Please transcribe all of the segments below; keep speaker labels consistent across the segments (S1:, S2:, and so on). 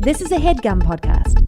S1: This is a HeadGum podcast.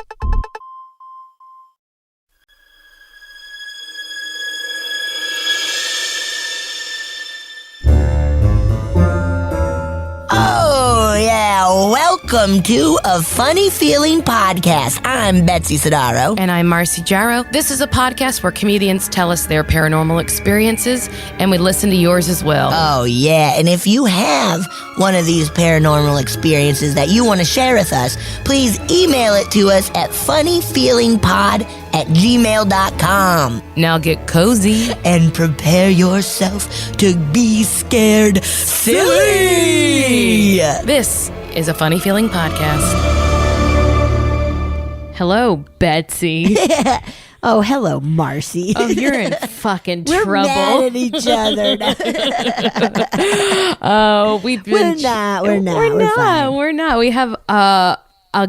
S2: Oh, yeah. Welcome to A Funny Feeling Podcast. I'm Betsy Sidaro.
S3: And I'm Marcy Jarrow. This is a podcast where comedians tell us their paranormal experiences, and we listen to yours as well.
S2: Oh, yeah. And if you have one of these paranormal experiences that you want to share with us, please email it to us at funnyfeelingpod@gmail.com.
S3: Now get cozy.
S2: And prepare yourself to be scared silly.
S3: This is a Funny Feeling podcast. Hello, Betsy.
S2: Oh, hello, Marcy.
S3: Oh, you're in fucking
S2: We're
S3: trouble.
S2: mad at each other.
S3: Oh, we've been...
S2: We're not.
S3: We're not. We have a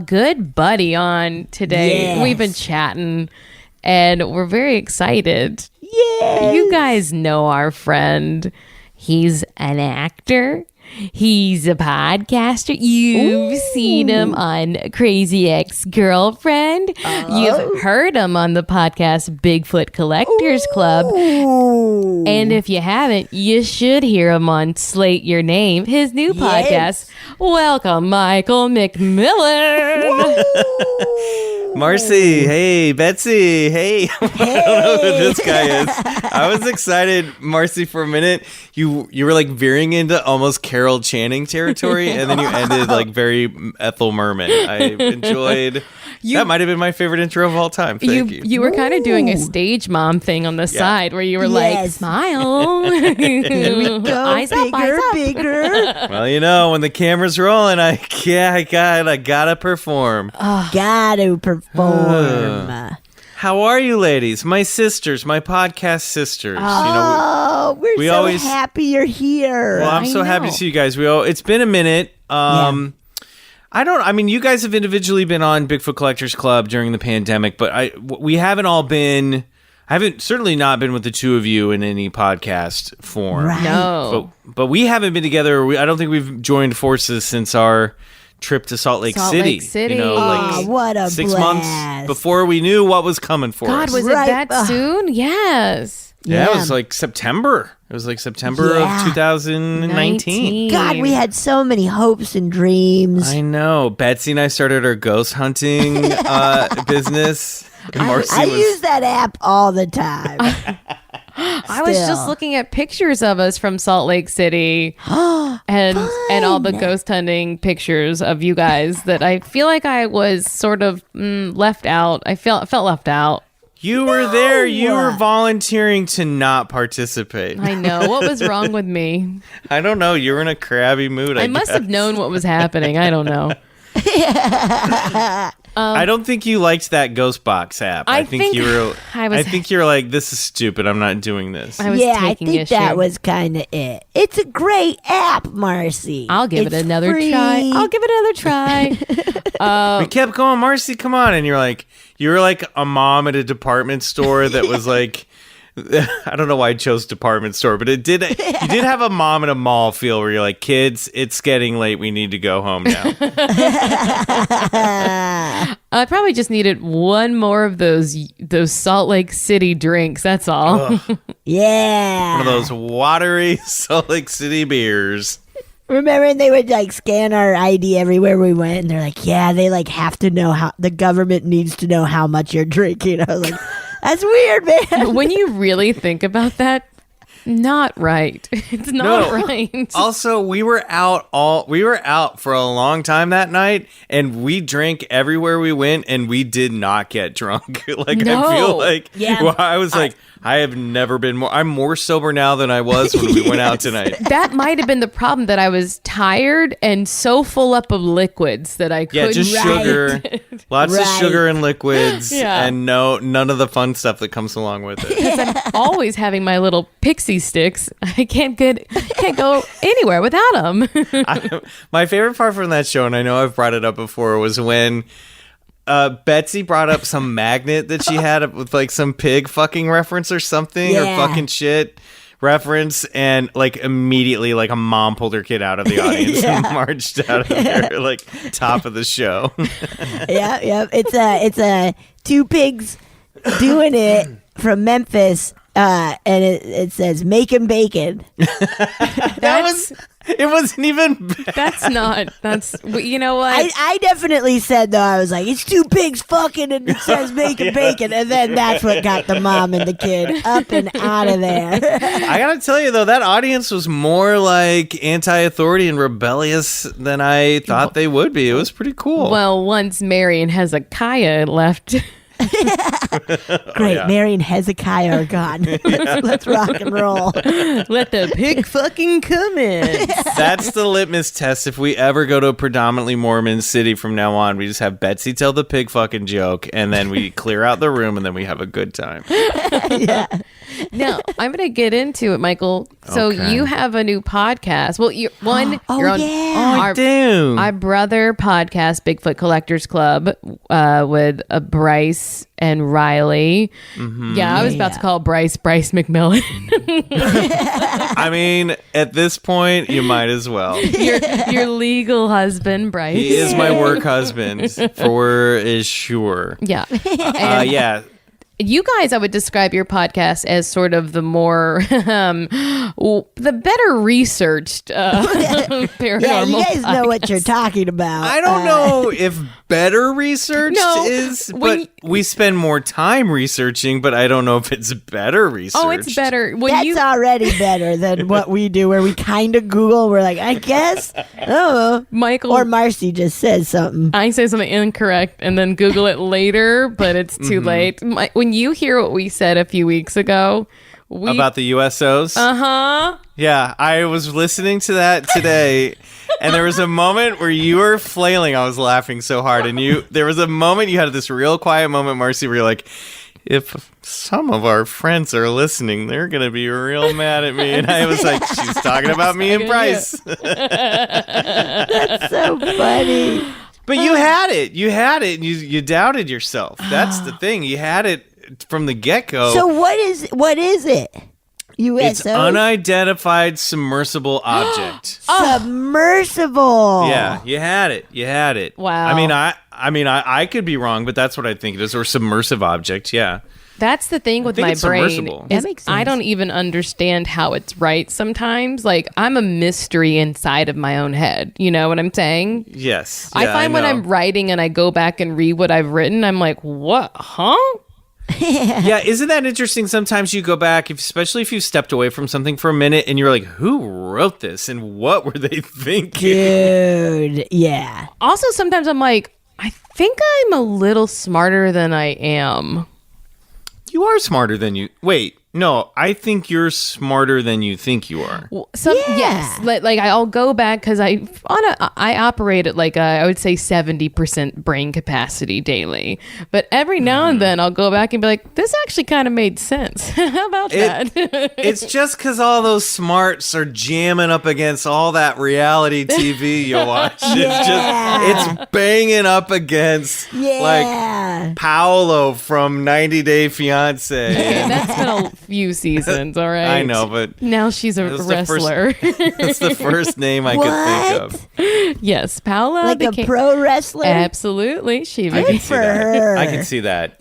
S3: good buddy on today.
S2: Yes.
S3: We've been chatting, and we're very excited.
S2: Yeah.
S3: You guys know our friend. He's an actor. He's a podcaster. You've seen him on Crazy Ex-Girlfriend. You've heard him on the podcast Bigfoot Collectors Club. And if you haven't, you should hear him on Slate Your Name, his new podcast. Welcome, Michael McMillian.
S4: Marcy, hey, Betsy, hey. I don't know who this guy is. I was excited, Marcy, for a minute. You were like veering into almost Carol Channing territory, and then you ended like very Ethel Merman. I enjoyed. That might have been my favorite intro of all time. Thank you.
S3: You were kind of doing a stage mom thing on the side where you were like, smile.
S2: Here we go.
S3: Eyes up, eyes up.
S2: Bigger.
S4: Well, you know, when the camera's rolling, I gotta perform.
S2: Gotta perform.
S4: How are you, ladies? My sisters, my podcast sisters.
S2: We're so
S4: always
S2: happy you're here.
S4: Well, I'm so happy to see you guys. It's been a minute. You guys have individually been on Bigfoot Collectors Club during the pandemic, but we haven't all been. I haven't certainly not been with the two of you in any podcast form.
S2: Right.
S3: No.
S4: But we haven't been together. I don't think we've joined forces since our trip to Salt Lake City.
S3: City.
S4: You know,
S2: what a
S4: 6
S2: blast.
S4: months before we knew what was coming for
S3: God,
S4: us.
S3: was
S2: Right.
S3: it that soon? Yes.
S4: Yeah, it was like September. It was like September of 2019.
S2: God, we had so many hopes and dreams.
S4: I know. Betsy and I started our ghost hunting business. And Marcy
S2: I
S4: was...
S2: use that app all the time.
S3: I was just looking at pictures of us from Salt Lake City and all the ghost hunting pictures of you guys that I feel like I was sort of left out. I felt left out.
S4: You were there. You were volunteering to not participate.
S3: I know. What was wrong with me?
S4: I don't know. You were in a crabby mood,
S3: I must have known what was happening. I don't know.
S4: I don't think you liked that Ghost Box app. I think you were. I think you're like, this is stupid. I'm not doing this.
S3: I was
S2: I
S3: taking
S2: think
S3: issue.
S2: that was kind of it. It's a great app, Marcy.
S3: I'll give it
S2: It's
S3: another
S2: free.
S3: try. I'll give it another try.
S4: We kept going, Marcy, come on. And you were like a mom at a department store that was like, I don't know why I chose department store, but you did have a mom at a mall feel where you're like, kids, it's getting late. We need to go home now.
S3: I probably just needed one more of those Salt Lake City drinks. That's all.
S2: Yeah.
S4: One of those watery Salt Lake City beers.
S2: Remember, and they would like scan our ID everywhere we went, and they're like, yeah, they like have to know how the government needs to know how much you're drinking. I was like, that's weird, man.
S3: When you really think about that, not right. It's not right.
S4: Also, we were out for a long time that night, and we drank everywhere we went, and we did not get drunk. I feel like I was like, I have never been more. I'm more sober now than I was when we went out tonight.
S3: That might have been the problem, that I was tired and so full up of liquids that I couldn't.
S4: Yeah, just sugar, lots of sugar and liquids, and none of the fun stuff that comes along with it.
S3: Because I'm always having my little pixie sticks. I can't go anywhere without them.
S4: My favorite part from that show, and I know I've brought it up before, was when Betsy brought up some magnet that she had with like some pig fucking reference or something or fucking shit. reference, and like immediately like a mom pulled her kid out of the audience and marched out of there like top of the show.
S2: Yeah. It's a two pigs doing it from Memphis. And it says making bacon.
S4: It wasn't even bad.
S3: You know what?
S2: I definitely said, though, I was like, it's two pigs fucking and it says making bacon. And then that's what got the mom and the kid up and out of there.
S4: I gotta tell you, though, that audience was more like anti-authority and rebellious than I thought they would be. It was pretty cool.
S3: Well, once Mary and Hezekiah left...
S2: Great, Mary and Hezekiah are gone. Let's rock and roll.
S3: Let the pig fucking come in.
S4: That's the litmus test. If we ever go to a predominantly Mormon city from now on, we just have Betsy tell the pig fucking joke, and then we clear out the room, and then we have a good time.
S2: Yeah.
S3: Now, I'm going to get into it, Michael. So
S4: Okay.
S3: you have a new podcast. Well, you're on
S2: yeah.
S4: Damn.
S3: our brother podcast, Bigfoot Collectors Club, with Bryce and Riley.
S4: Mm-hmm.
S3: Yeah, I was about to call Bryce McMillian.
S4: I mean, at this point, you might as well.
S3: your legal husband, Bryce.
S4: He is my work husband, for is sure.
S3: Yeah.
S4: Yeah.
S3: You guys, I would describe your podcast as sort of the more, the better researched paranormal.
S2: Yeah, you guys know what
S3: podcast.
S2: you're talking about.
S4: I don't know if better researched is, but we spend more time researching, but I don't know if it's better researched.
S3: Oh, it's better.
S2: That's already better than what we do, where we kind of Google. We're like, I guess. Oh,
S3: Michael.
S2: or Marcy just says something.
S3: I say something incorrect and then Google it later, but it's too late. When you hear what we said a few weeks ago,
S4: About the USOs?
S3: Uh-huh.
S4: Yeah, I was listening to that today, and there was a moment where you were flailing. I was laughing so hard, and there was a moment you had this real quiet moment, Marcy, where you're like, if some of our friends are listening, they're going to be real mad at me. And I was like, she's talking about me and Bryce.
S2: That's so funny.
S4: But you had it. You had it, and you doubted yourself. That's the thing. You had it from the get-go.
S2: So what is it?
S4: It's
S2: USO?
S4: unidentified submersible object.
S2: Submersible.
S4: Yeah, you had it. You had it.
S3: Wow.
S4: I mean, I could be wrong, but that's what I think it is, or submersive object. Yeah.
S3: That's the thing with
S4: think
S3: my
S4: it's
S3: brain.
S4: submersible.
S3: Is
S2: That makes
S3: I
S2: sense.
S3: don't even understand how it's right sometimes. Like, I'm a mystery inside of my own head. You know what I'm saying?
S4: Yes.
S3: I
S4: Yeah,
S3: find when
S4: know.
S3: I'm writing and I go back and read what I've written, I'm like, what? Huh?
S4: Yeah, isn't that interesting? Sometimes you go back, especially if you stepped away from something for a minute, and you're like, "Who wrote this, and what were they thinking?"
S2: Dude, yeah.
S3: Also, sometimes I'm like, I think I'm a little smarter than I am.
S4: You are smarter than you. Wait, no, I think you're smarter than you think you are.
S3: Some,
S2: Yeah.
S3: Yes, like I'll go back because I operate at like I would say 70% brain capacity daily, but every now and then I'll go back and be like, this actually kind of made sense. How about that?
S4: It's just because all those smarts are jamming up against all that reality TV you watch. It's banging up against like Paolo from 90 Day Fiance.
S3: Okay, that's been a few seasons, all right.
S4: I know, but
S3: now she's a wrestler.
S4: That's the first name I could think of.
S3: Yes, Paola
S2: Like
S3: became
S2: a pro wrestler?
S3: absolutely. She
S4: I
S3: became
S4: can see that.
S2: her.
S4: I can see that.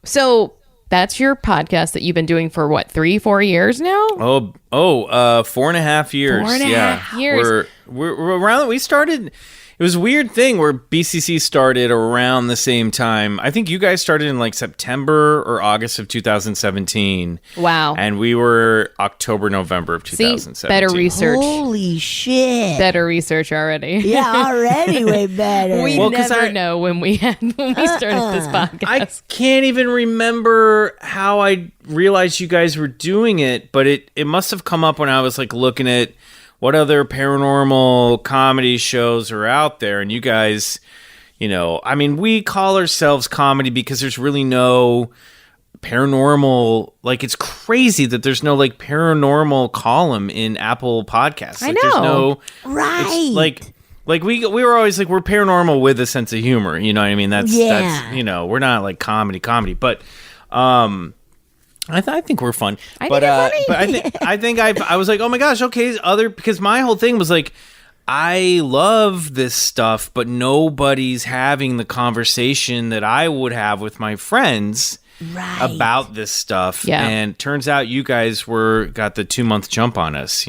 S3: so. That's your podcast that you've been doing for what, 3-4 years now?
S4: 4.5 years.
S3: 4.5 years.
S4: We're around. We started. It was a weird thing where BCC started around the same time. I think you guys started in like September or August of 2017.
S3: Wow.
S4: And we were October, November of 2017.
S3: See, better research.
S2: Holy shit.
S3: Better research already.
S2: Yeah, already way better.
S3: We
S4: Well, 'cause
S3: never know when we started this podcast.
S4: I can't even remember how I realized you guys were doing it, but it must have come up when I was like looking at what other paranormal comedy shows are out there. And you guys, I mean, we call ourselves comedy because there's really no paranormal, like, it's crazy that there's no like paranormal column in Apple Podcasts.
S3: I
S4: Like, there's
S3: know.
S4: no,
S2: Right.
S4: it's like we were always like, we're paranormal with a sense of humor. You know what I mean? That's
S2: Yeah.
S4: we're not like comedy, but I think we're fun.
S3: I think you're funny.
S4: But I think I was like, oh my gosh, okay, because my whole thing was like, I love this stuff, but nobody's having the conversation that I would have with my friends about this stuff.
S3: Yeah.
S4: And turns out you guys got the 2-month jump on us,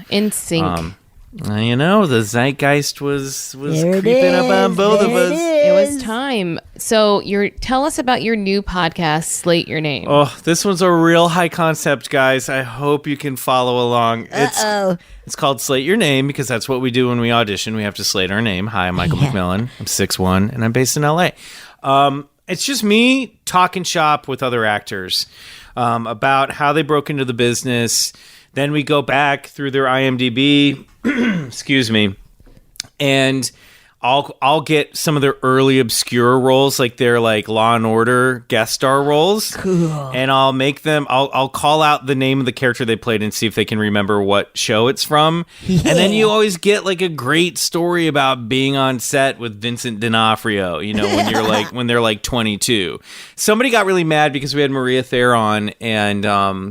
S3: In sync.
S4: The zeitgeist was
S2: There it
S4: creeping up on
S2: is.
S4: both of
S2: There
S4: us.
S3: It was time. So tell us about your new podcast, Slate Your Name.
S4: Oh, this one's a real high concept, guys. I hope you can follow along. It's called Slate Your Name because that's what we do when we audition. We have to slate our name. Hi, I'm Michael McMillian. I'm 6'1", and I'm based in LA. It's just me talking shop with other actors about how they broke into the business. Then we go back through their IMDb, excuse me, and I'll get some of their early obscure roles, like their Law and Order guest star roles.
S2: Cool.
S4: And I'll make them. I'll call out the name of the character they played and see if they can remember what show it's from. Yeah. And then you always get a great story about being on set with Vincent D'Onofrio. When you're when they're 22. Somebody got really mad because we had Maria Thayer on and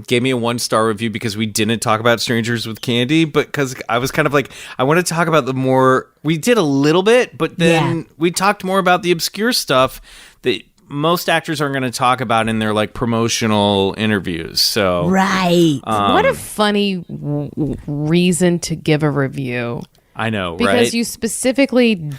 S4: gave me a 1-star review because we didn't talk about Strangers with Candy, but because I was kind of I want to talk about the more. We did a little bit, but then we talked more about the obscure stuff that most actors aren't going to talk about in their promotional interviews. So
S2: right.
S3: What a funny reason to give a review.
S4: I know,
S3: because
S4: right?
S3: you specifically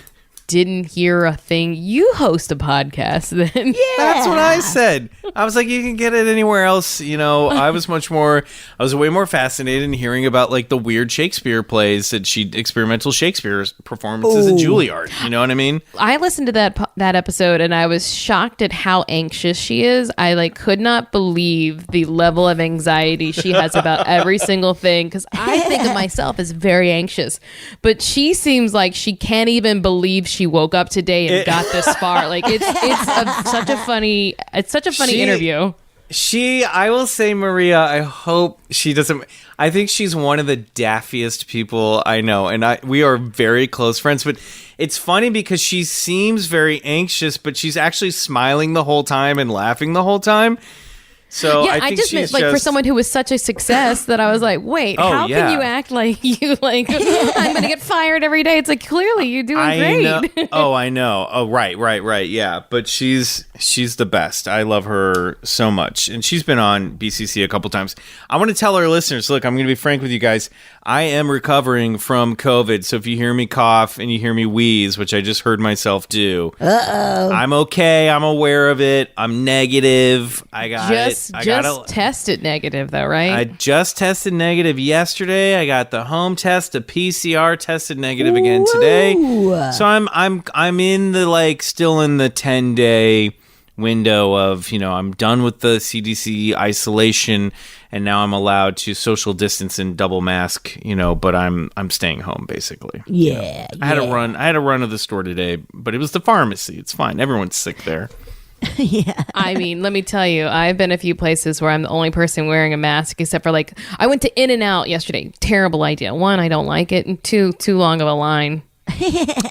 S3: didn't hear a thing. You host a podcast then.
S2: Yeah.
S4: That's what I said. I was like, you can get it anywhere else. I was way more fascinated in hearing about the weird Shakespeare plays that experimental Shakespeare performances at Juilliard. You know what I mean?
S3: I listened to that episode and I was shocked at how anxious she is. I could not believe the level of anxiety she has about every single thing, because I think of myself as very anxious, but she seems like she can't even believe she woke up today and got this far. Such a funny interview.
S4: I will say, Maria, I hope she doesn't. I think she's one of the daffiest people I know, and we are very close friends. But it's funny because she seems very anxious, but she's actually smiling the whole time and laughing the whole time. So
S3: yeah,
S4: I think
S3: just meant for someone who was such a success that I was like, wait, how can you act like you I'm going to get fired every day? It's clearly you're doing great.
S4: Know. I know. Oh, right. Yeah, but she's the best. I love her so much, and she's been on BCC a couple times. I want to tell our listeners, look, I'm going to be frank with you guys. I am recovering from COVID, so if you hear me cough and you hear me wheeze, which I just heard myself do, I'm okay. I'm aware of it. I'm negative. I got it.
S3: Just tested negative though, right?
S4: I just tested negative yesterday. I got the home test, the PCR tested negative again today. So I'm in the still in the 10-day window of, I'm done with the CDC isolation and now I'm allowed to social distance and double mask, but I'm staying home basically.
S2: Yeah.
S4: I had a run of the store today, but it was the pharmacy. It's fine. Everyone's sick there.
S2: Yeah.
S3: I mean, let me tell you, I've been a few places where I'm the only person wearing a mask, except for I went to In-N-Out yesterday. Terrible idea. 1, I don't like it, and 2, too long of a line.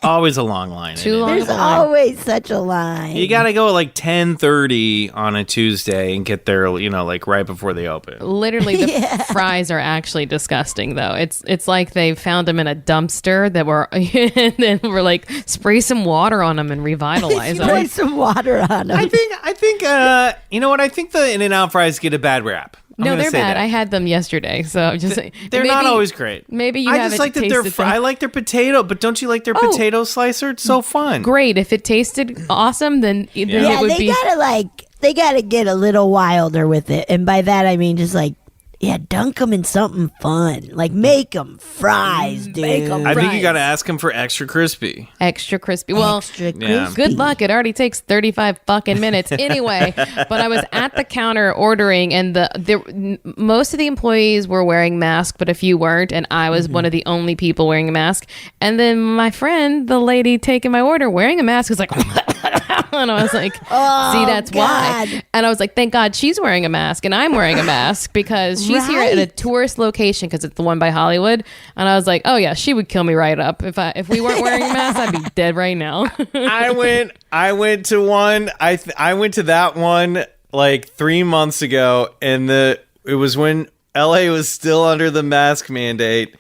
S4: Always a long line.
S2: There's always such a line.
S4: You gotta go at 10:30 on a Tuesday and get there, right before they open.
S3: Literally, the fries are actually disgusting, though. It's like they found them in a dumpster that were, and then we're spray some water on them and revitalize them.
S2: Spray some water on them.
S4: I think, you know what? I think the In-N-Out fries get a bad rap.
S3: No, they're bad. I had them yesterday, so I'm just saying.
S4: They're not always great.
S3: Maybe you
S4: I
S3: haven't
S4: just like that
S3: tasted
S4: I like their potato, but don't you like their potato slicer? It's so fun.
S3: Great. If it tasted awesome, then it would be.
S2: They gotta get a little wilder with it, and by that I mean just dunk them in something fun. Make them fries, dude.
S4: I think you got to ask them for extra crispy.
S3: Extra crispy. Well,
S2: extra crispy.
S3: Good luck. It already takes 35 fucking minutes. Anyway, but I was at the counter ordering, and most of the employees were wearing masks, but a few weren't, and I was one of the only people wearing a mask. And then my friend, the lady taking my order, wearing a mask, was like... And I was like, see, that's why. And I was like, thank God she's wearing a mask and I'm wearing a mask, because she's here at a tourist location, because it's the one by Hollywood. And I was like, oh yeah, she would kill me right up. If we weren't wearing a mask, I'd be dead right now.
S4: I went to one. I went to that one like 3 months ago, and it was when LA was still under the mask mandate.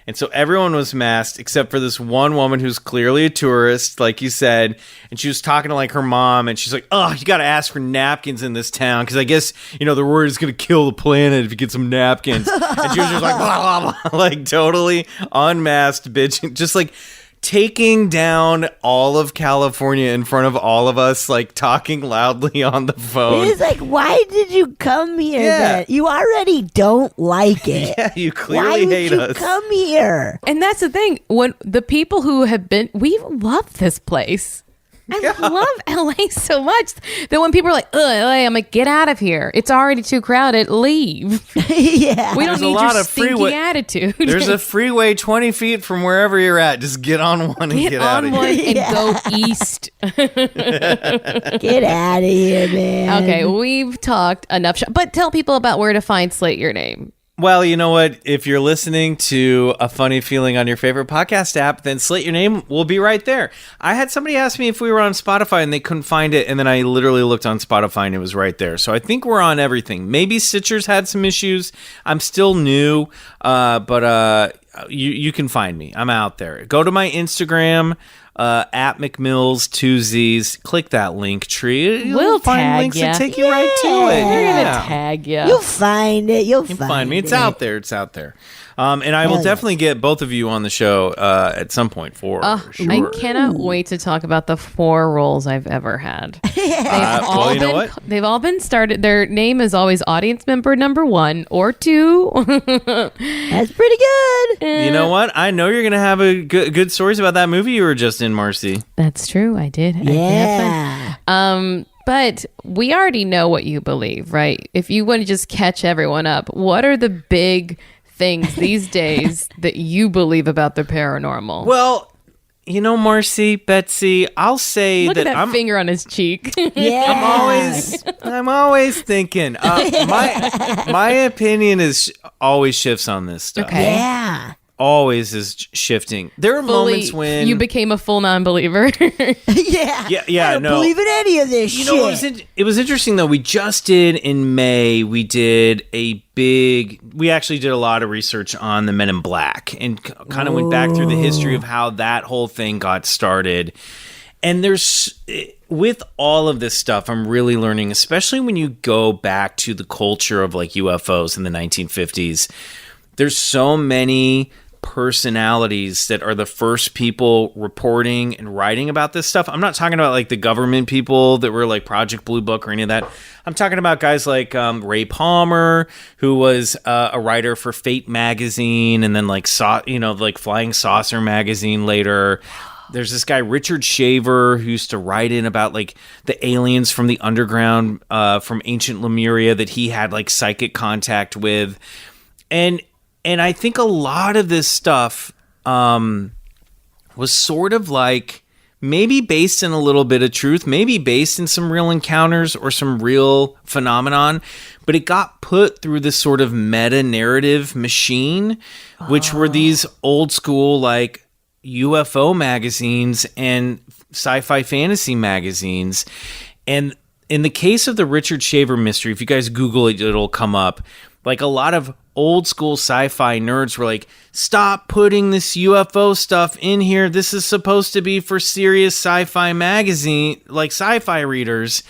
S4: And so everyone was masked except for this one woman who's clearly a tourist, like you said. And she was talking to like her mom, and she's like, "Oh, you got to ask for napkins in this town because I guess, the word is going to kill the planet if you get some napkins." And she was just like, blah, blah, blah, like totally unmasked, bitch. Just like taking down all of California in front of all of us, like talking loudly on the phone.
S2: It's like, why did you come here then? You already don't like it.
S4: Yeah, you clearly hate us.
S2: Why would you come here?
S3: And that's the thing. When the people who have been, we love this place. I love LA so much that when people are like, "Ugh, LA," I'm like, "Get out of here. It's already too crowded. Leave."
S2: Yeah.
S3: We don't need your stinky attitude.
S4: There's a freeway 20 feet from wherever you're at. Just get on one and get out of here.
S3: And go east.
S2: Get out of here, man.
S3: Okay, we've talked enough. But tell people about where to find Slate Your Name.
S4: Well, you know what? If you're listening to A Funny Feeling on your favorite podcast app, then Slate Your Name will be right there. I had somebody ask me if we were on Spotify and they couldn't find it, and then I literally looked on Spotify and it was right there. So I think we're on everything. Maybe Stitcher's had some issues. I'm still new, but you can find me. I'm out there. Go to my Instagram. At McMills 2Zs, click that link tree.
S3: We'll
S4: find
S3: tag
S4: links
S3: ya.
S4: that take you right to it.
S3: We're
S4: Yeah.
S3: gonna tag you.
S2: You'll find it. You'll
S4: Find me. It's out there. It's out there. And I will definitely get both of you on the show at some point for sure.
S3: I cannot wait to talk about the 4 roles I've ever had.
S4: You know what?
S3: They've all been started. Their name is always audience member number 1 or 2.
S2: That's pretty good.
S4: You know what? I know you're going to have a good stories about that movie you were just in, Marcy.
S3: That's true. I did.
S2: Yeah.
S3: But we already know what you believe, right? If you want to just catch everyone up, what are the big things these days that you believe about the paranormal?
S4: Well, Marcy, Betsy, I'll say
S3: Look
S4: that
S3: at that finger on his cheek.
S2: Yeah.
S4: I'm always thinking. My opinion is always shifts on this stuff.
S3: Okay.
S2: Yeah.
S4: Always is shifting. There are moments when
S3: you became a full non-believer.
S2: Yeah.
S4: Yeah.
S2: I don't
S4: No.
S2: believe in any of this shit.
S4: It was interesting though. We just did in May. We actually did a lot of research on the Men in Black and kind of went back through the history of how that whole thing got started. And with all of this stuff, I'm really learning, especially when you go back to the culture of like UFOs in the 1950s. There's so many personalities that are the first people reporting and writing about this stuff. I'm not talking about like the government people that were like Project Blue Book or any of that. I'm talking about guys like Ray Palmer, who was a writer for Fate magazine, and then like like Flying Saucer magazine later. There's this guy Richard Shaver who used to write in about like the aliens from the underground from ancient Lemuria that he had like psychic contact with, and I think a lot of this stuff was sort of like maybe based in a little bit of truth, maybe based in some real encounters or some real phenomenon, but it got put through this sort of meta-narrative machine, which were these old school like UFO magazines and sci-fi fantasy magazines. And in the case of the Richard Shaver mystery, if you guys Google it, it'll come up. Like a lot of old school sci-fi nerds were like, stop putting this UFO stuff in here. This is supposed to be for serious sci-fi magazine, like sci-fi readers.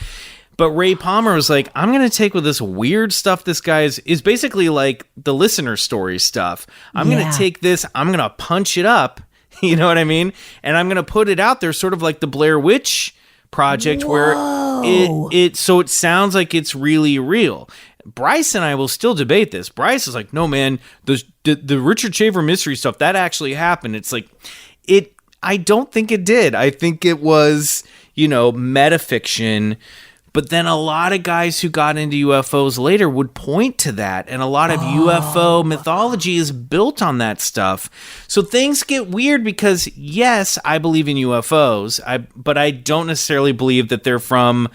S4: But Ray Palmer was like, I'm going to take with this weird stuff this guy is basically like the listener story stuff. I'm going to take this, I'm going to punch it up. You know what I mean? And I'm going to put it out there sort of like the Blair Witch Project.
S2: Whoa.
S4: Where so it sounds like it's really real. Bryce and I will still debate this. Bryce is like, no, man, the Richard Shaver mystery stuff, that actually happened. It's like, I don't think it did. I think it was, metafiction. But then a lot of guys who got into UFOs later would point to that. And a lot of UFO mythology is built on that stuff. So things get weird because, yes, I believe in UFOs, but I don't necessarily believe that they're from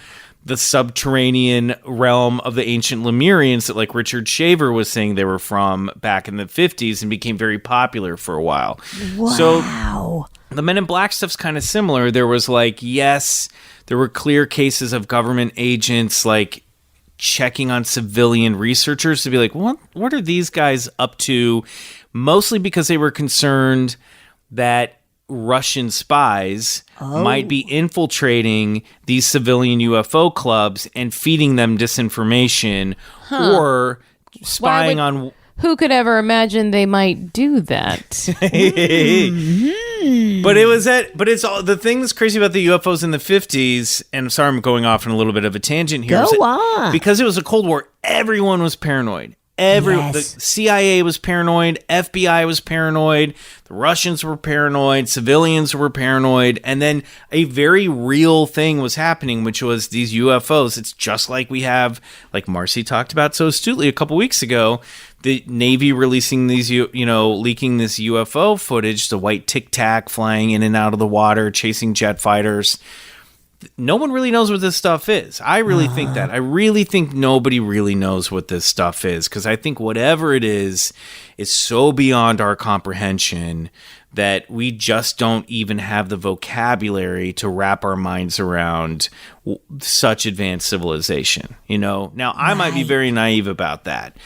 S4: the subterranean realm of the ancient Lemurians that like Richard Shaver was saying they were from back in the 50s and became very popular for a while.
S2: Wow.
S4: So the Men in Black stuff's kind of similar. There was like, yes, there were clear cases of government agents like checking on civilian researchers to be like, what are these guys up to? Mostly because they were concerned that Russian spies might be infiltrating these civilian UFO clubs and feeding them disinformation or spying on...
S3: Who could ever imagine they might do that?
S4: But it's all the thing that's crazy about the UFOs in the 50s, and I'm sorry I'm going off on a little bit of a tangent here.
S2: Go on.
S4: Because it was a Cold War, everyone was paranoid. The CIA was paranoid, FBI was paranoid, the Russians were paranoid, civilians were paranoid, and then a very real thing was happening, which was these UFOs. It's just like we have, like Marcy talked about so astutely a couple weeks ago, the Navy releasing these, leaking this UFO footage, the white Tic Tac flying in and out of the water, chasing jet fighters. No one really knows what this stuff is. I really think that. I really think nobody really knows what this stuff is, because I think whatever it is so beyond our comprehension that we just don't even have the vocabulary to wrap our minds around such advanced civilization. Now, I might be very naive about that.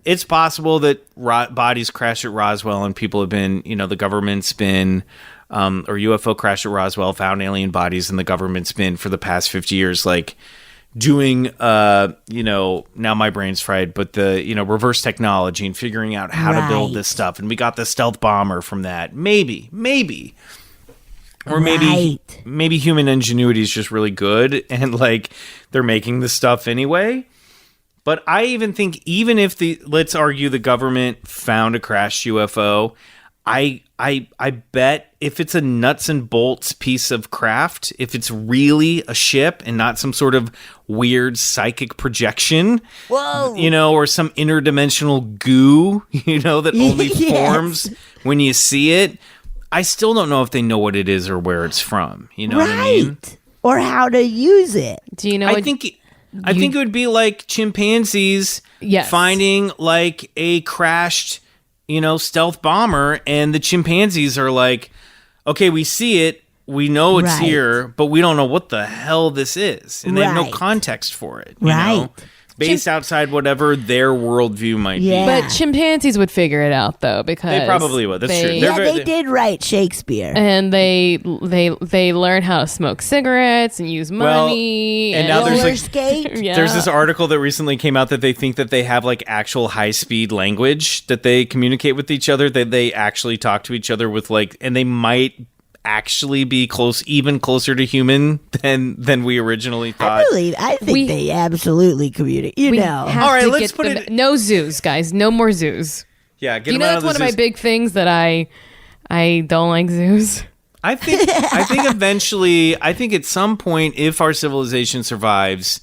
S4: It's possible that bodies crash at Roswell and people have been, the government's been... or UFO crash at Roswell, found alien bodies, and the government's been for the past 50 years, like doing, now my brain's fried, but the, reverse technology and figuring out how to build this stuff. And we got the stealth bomber from that. Maybe. Or maybe human ingenuity is just really good and like they're making this stuff anyway. But I even think, even if let's argue the government found a crashed UFO, I bet if it's a nuts and bolts piece of craft, if it's really a ship and not some sort of weird psychic projection, or some interdimensional goo, that only forms when you see it, I still don't know if they know what it is or where it's from. You know what I mean?
S2: Or how to use it.
S3: Do you know?
S4: I think it would be like chimpanzees finding like a crashed, stealth bomber, and the chimpanzees are like, okay, we see it, we know it's here, but we don't know what the hell this is. And they have no context for it. You know? Based outside whatever their worldview might be.
S3: But chimpanzees would figure it out, though, because
S4: they probably would. That's true.
S2: They did write Shakespeare,
S3: and they learn how to smoke cigarettes and use money.
S4: And now
S2: roller skate.
S4: There's this article that recently came out that they think that they have like actual high speed language that they communicate with each other. That they actually talk to each other with and they might actually be even closer to human than we originally thought.
S2: I think they absolutely communicate.
S3: All right, let's put it. No zoos, guys. No more zoos.
S4: Yeah, get
S3: you
S4: them
S3: know
S4: out of the
S3: that's one
S4: zoos.
S3: of my big things that I don't like zoos.
S4: I think eventually, at some point, if our civilization survives,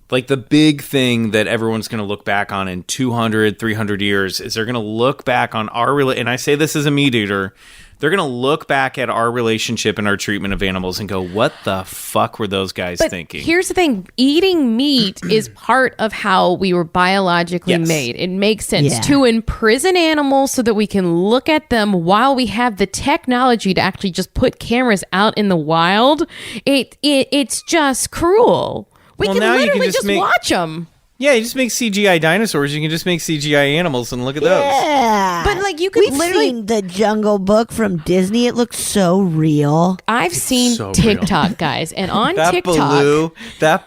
S4: like the big thing that everyone's going to look back on in 200, 300 years is they're going to look back on and I say this as a meat eater, they're going to look back at our relationship and our treatment of animals and go, what the fuck were those guys thinking?
S3: Here's the thing. Eating meat is part of how we were biologically made. It makes sense to imprison animals so that we can look at them while we have the technology to actually just put cameras out in the wild. It's just cruel. We can literally just watch them.
S4: Yeah, you just make CGI dinosaurs. You can just make CGI animals and look at those.
S2: Yeah.
S3: But like you could literally
S2: seen the Jungle Book from Disney. It looks so real.
S3: I've seen
S4: so
S3: TikTok, guys. And on
S4: that
S3: TikTok.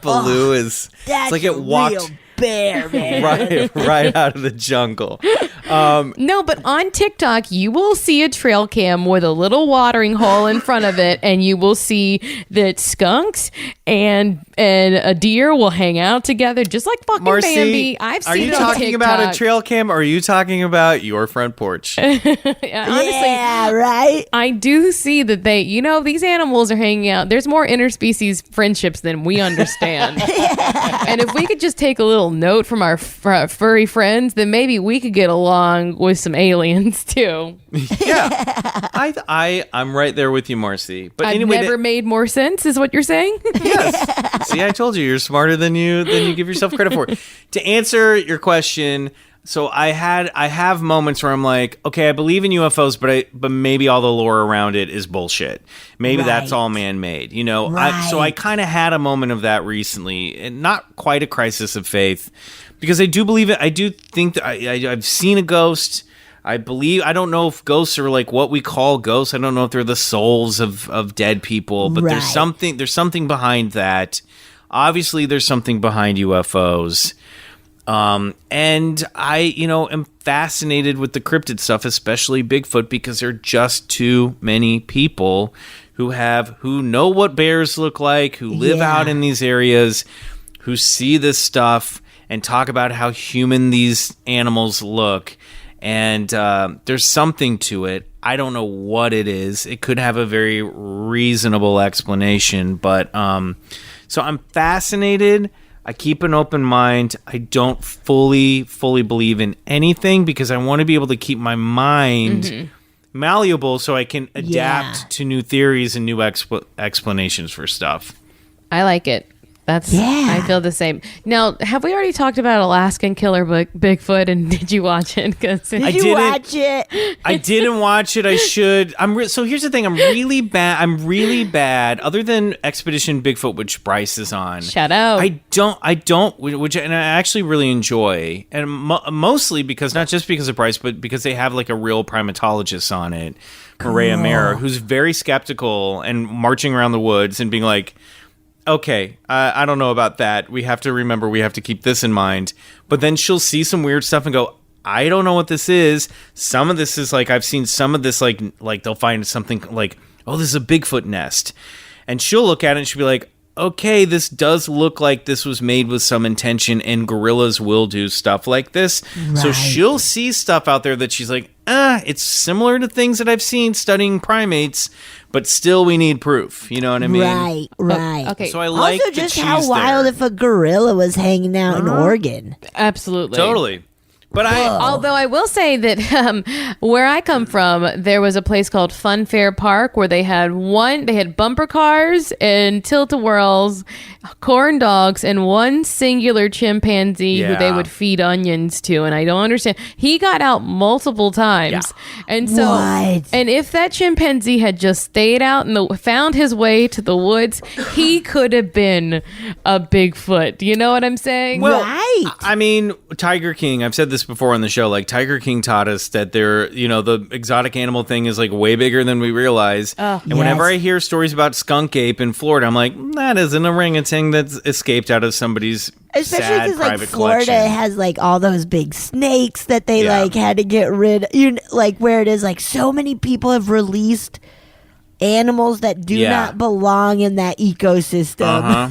S4: Baloo is...
S2: That's
S4: it's like it walked...
S2: real bear, man.
S4: right out of the jungle.
S3: No, but on TikTok, you will see a trail cam with a little watering hole in front of it, and you will see that skunks and a deer will hang out together, just like fucking
S4: Marcy,
S3: Bambi. I've seen
S4: are you
S3: it on
S4: talking
S3: TikTok.
S4: about a trail cam, or are you talking about your front porch?
S3: Honestly,
S2: yeah, right?
S3: I do see that these animals are hanging out. There's more interspecies friendships than we understand. And if we could just take a little note from our furry friends, then maybe we could get along with some aliens too.
S4: Yeah, I'm right there with you, Marcy. But
S3: I've
S4: anyway,
S3: never made more sense, is what you're saying?
S4: Yes. See, I told you, you're smarter than you give yourself credit for. To answer your question, So I have moments where I'm like, okay, I believe in UFOs, but maybe all the lore around it is bullshit. Maybe that's all man-made, you know. So I kind of had a moment of that recently, and not quite a crisis of faith, because I do believe it. I do think that I've seen a ghost. I don't know if ghosts are like what we call ghosts. I don't know if they're the souls of dead people, but there's something behind that. Obviously, there's something behind UFOs. And I, am fascinated with the cryptid stuff, especially Bigfoot, because there are just too many people who know what bears look like, who live out in these areas, who see this stuff and talk about how human these animals look. And there's something to it. I don't know what it is. It could have a very reasonable explanation, but so I'm fascinated. I keep an open mind. I don't fully believe in anything because I want to be able to keep my mind malleable so I can adapt to new theories and new explanations for stuff.
S3: I like it. I feel the same. Now, have we already talked about Alaskan Killer Bigfoot, and did you watch it?
S2: Did you watch it?
S4: I didn't watch it. I should. So here's the thing. I'm really bad. Other than Expedition Bigfoot, which Bryce is on.
S3: Shout out.
S4: I don't, which and I actually really enjoy, and mostly because not just because of Bryce, but because they have like a real primatologist on it, Maria Mera, who's very skeptical and marching around the woods and being like, okay, I don't know about that. We have to remember, we have to keep this in mind. But then she'll see some weird stuff and go, I don't know what this is. Some of this is like, I've seen some of this, like they'll find something like, oh, this is a Bigfoot nest. And she'll look at it and she'll be like, okay, this does look like this was made with some intention, and gorillas will do stuff like this. Right. So she'll see stuff out there that she's like, it's similar to things that I've seen studying primates, but still we need proof. You know what I mean?
S2: Right.
S3: Okay.
S4: So I like
S2: also just how wild if a gorilla was hanging out in Oregon.
S3: Absolutely.
S4: Totally. But
S3: although I will say that where I come from, there was a place called Fun Fair Park where they had bumper cars and tilt-a-whirls, corn dogs, and one singular chimpanzee who they would feed onions to. And I don't understand. He got out multiple times. Yeah. And so, and if that chimpanzee had just stayed out and found his way to the woods, he could have been a Bigfoot. You know what I'm saying?
S4: Well, I mean, Tiger King, I've said this before on the show, like Tiger King taught us that the exotic animal thing is like way bigger than we realize. And whenever I hear stories about skunk ape in Florida, I'm like, that is an orangutan that's escaped out of somebody's sad private
S2: like Florida
S4: collection.
S2: has like all those big snakes that they like had to get rid of, like where it is like so many people have released animals that do not belong in that ecosystem.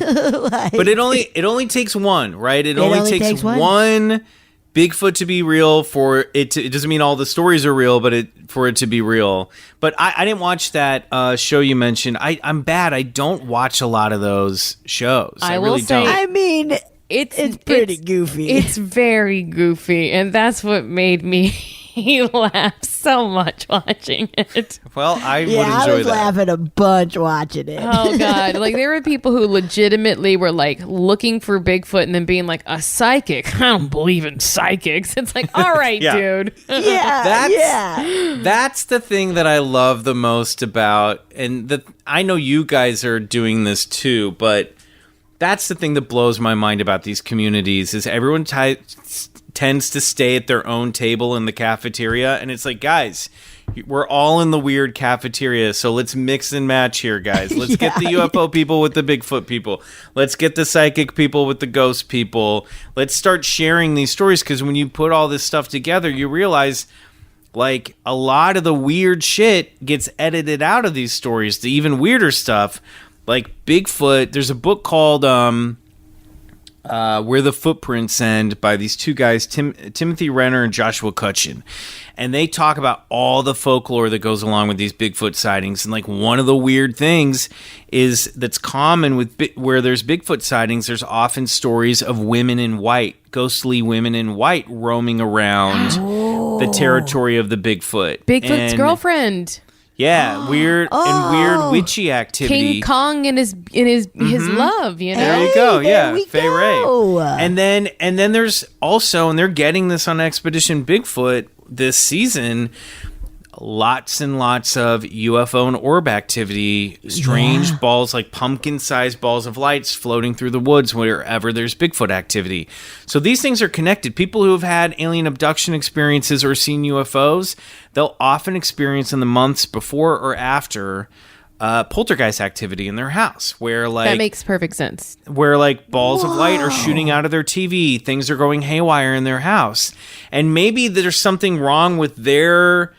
S4: But it only takes one, right? It only takes one Bigfoot to be real for it to, it doesn't mean all the stories are real, but for it to be real. But I didn't watch that show you mentioned. I'm bad. I don't watch a lot of those shows. I really don't.
S2: I mean, it's pretty goofy.
S3: It's very goofy, and that's what made me laugh so much watching it.
S4: Well, I would enjoy
S2: I was
S4: that.
S2: laughing a bunch watching it.
S3: Oh God! Like there were people who legitimately were like looking for Bigfoot and then being like, a psychic? I don't believe in psychics. It's like, all right, dude.
S4: That's the thing that I love the most about, and I know you guys are doing this too, but that's the thing that blows my mind about these communities is everyone tends to stay at their own table in the cafeteria, and it's like, guys, we're all in the weird cafeteria, so let's mix and match here, guys. Let's get the UFO people with the Bigfoot people. Let's get the psychic people with the ghost people. Let's start sharing these stories, because when you put all this stuff together, you realize like a lot of the weird shit gets edited out of these stories, the even weirder stuff. Like Bigfoot, there's a book called Where the Footprints End by these two guys, Timothy Renner and Joshua Cutchin. And they talk about all the folklore that goes along with these Bigfoot sightings. And like one of the weird things is that's common with where there's Bigfoot sightings, there's often stories of women in white, ghostly women in white roaming around the territory of the Bigfoot.
S3: Bigfoot's girlfriend.
S4: Yeah, weird witchy activity.
S3: King Kong and his love, you know.
S4: There you go.
S2: there we
S4: Fay
S2: go.
S4: Ray. And then there's also, and they're getting this on Expedition Bigfoot this season, lots and lots of UFO and orb activity, strange balls, like pumpkin-sized balls of lights floating through the woods wherever there's Bigfoot activity. So these things are connected. People who have had alien abduction experiences or seen UFOs, they'll often experience in the months before or after poltergeist activity in their house, where like
S3: that makes perfect sense.
S4: Where like balls of light are shooting out of their TV, things are going haywire in their house, and maybe there's something wrong with their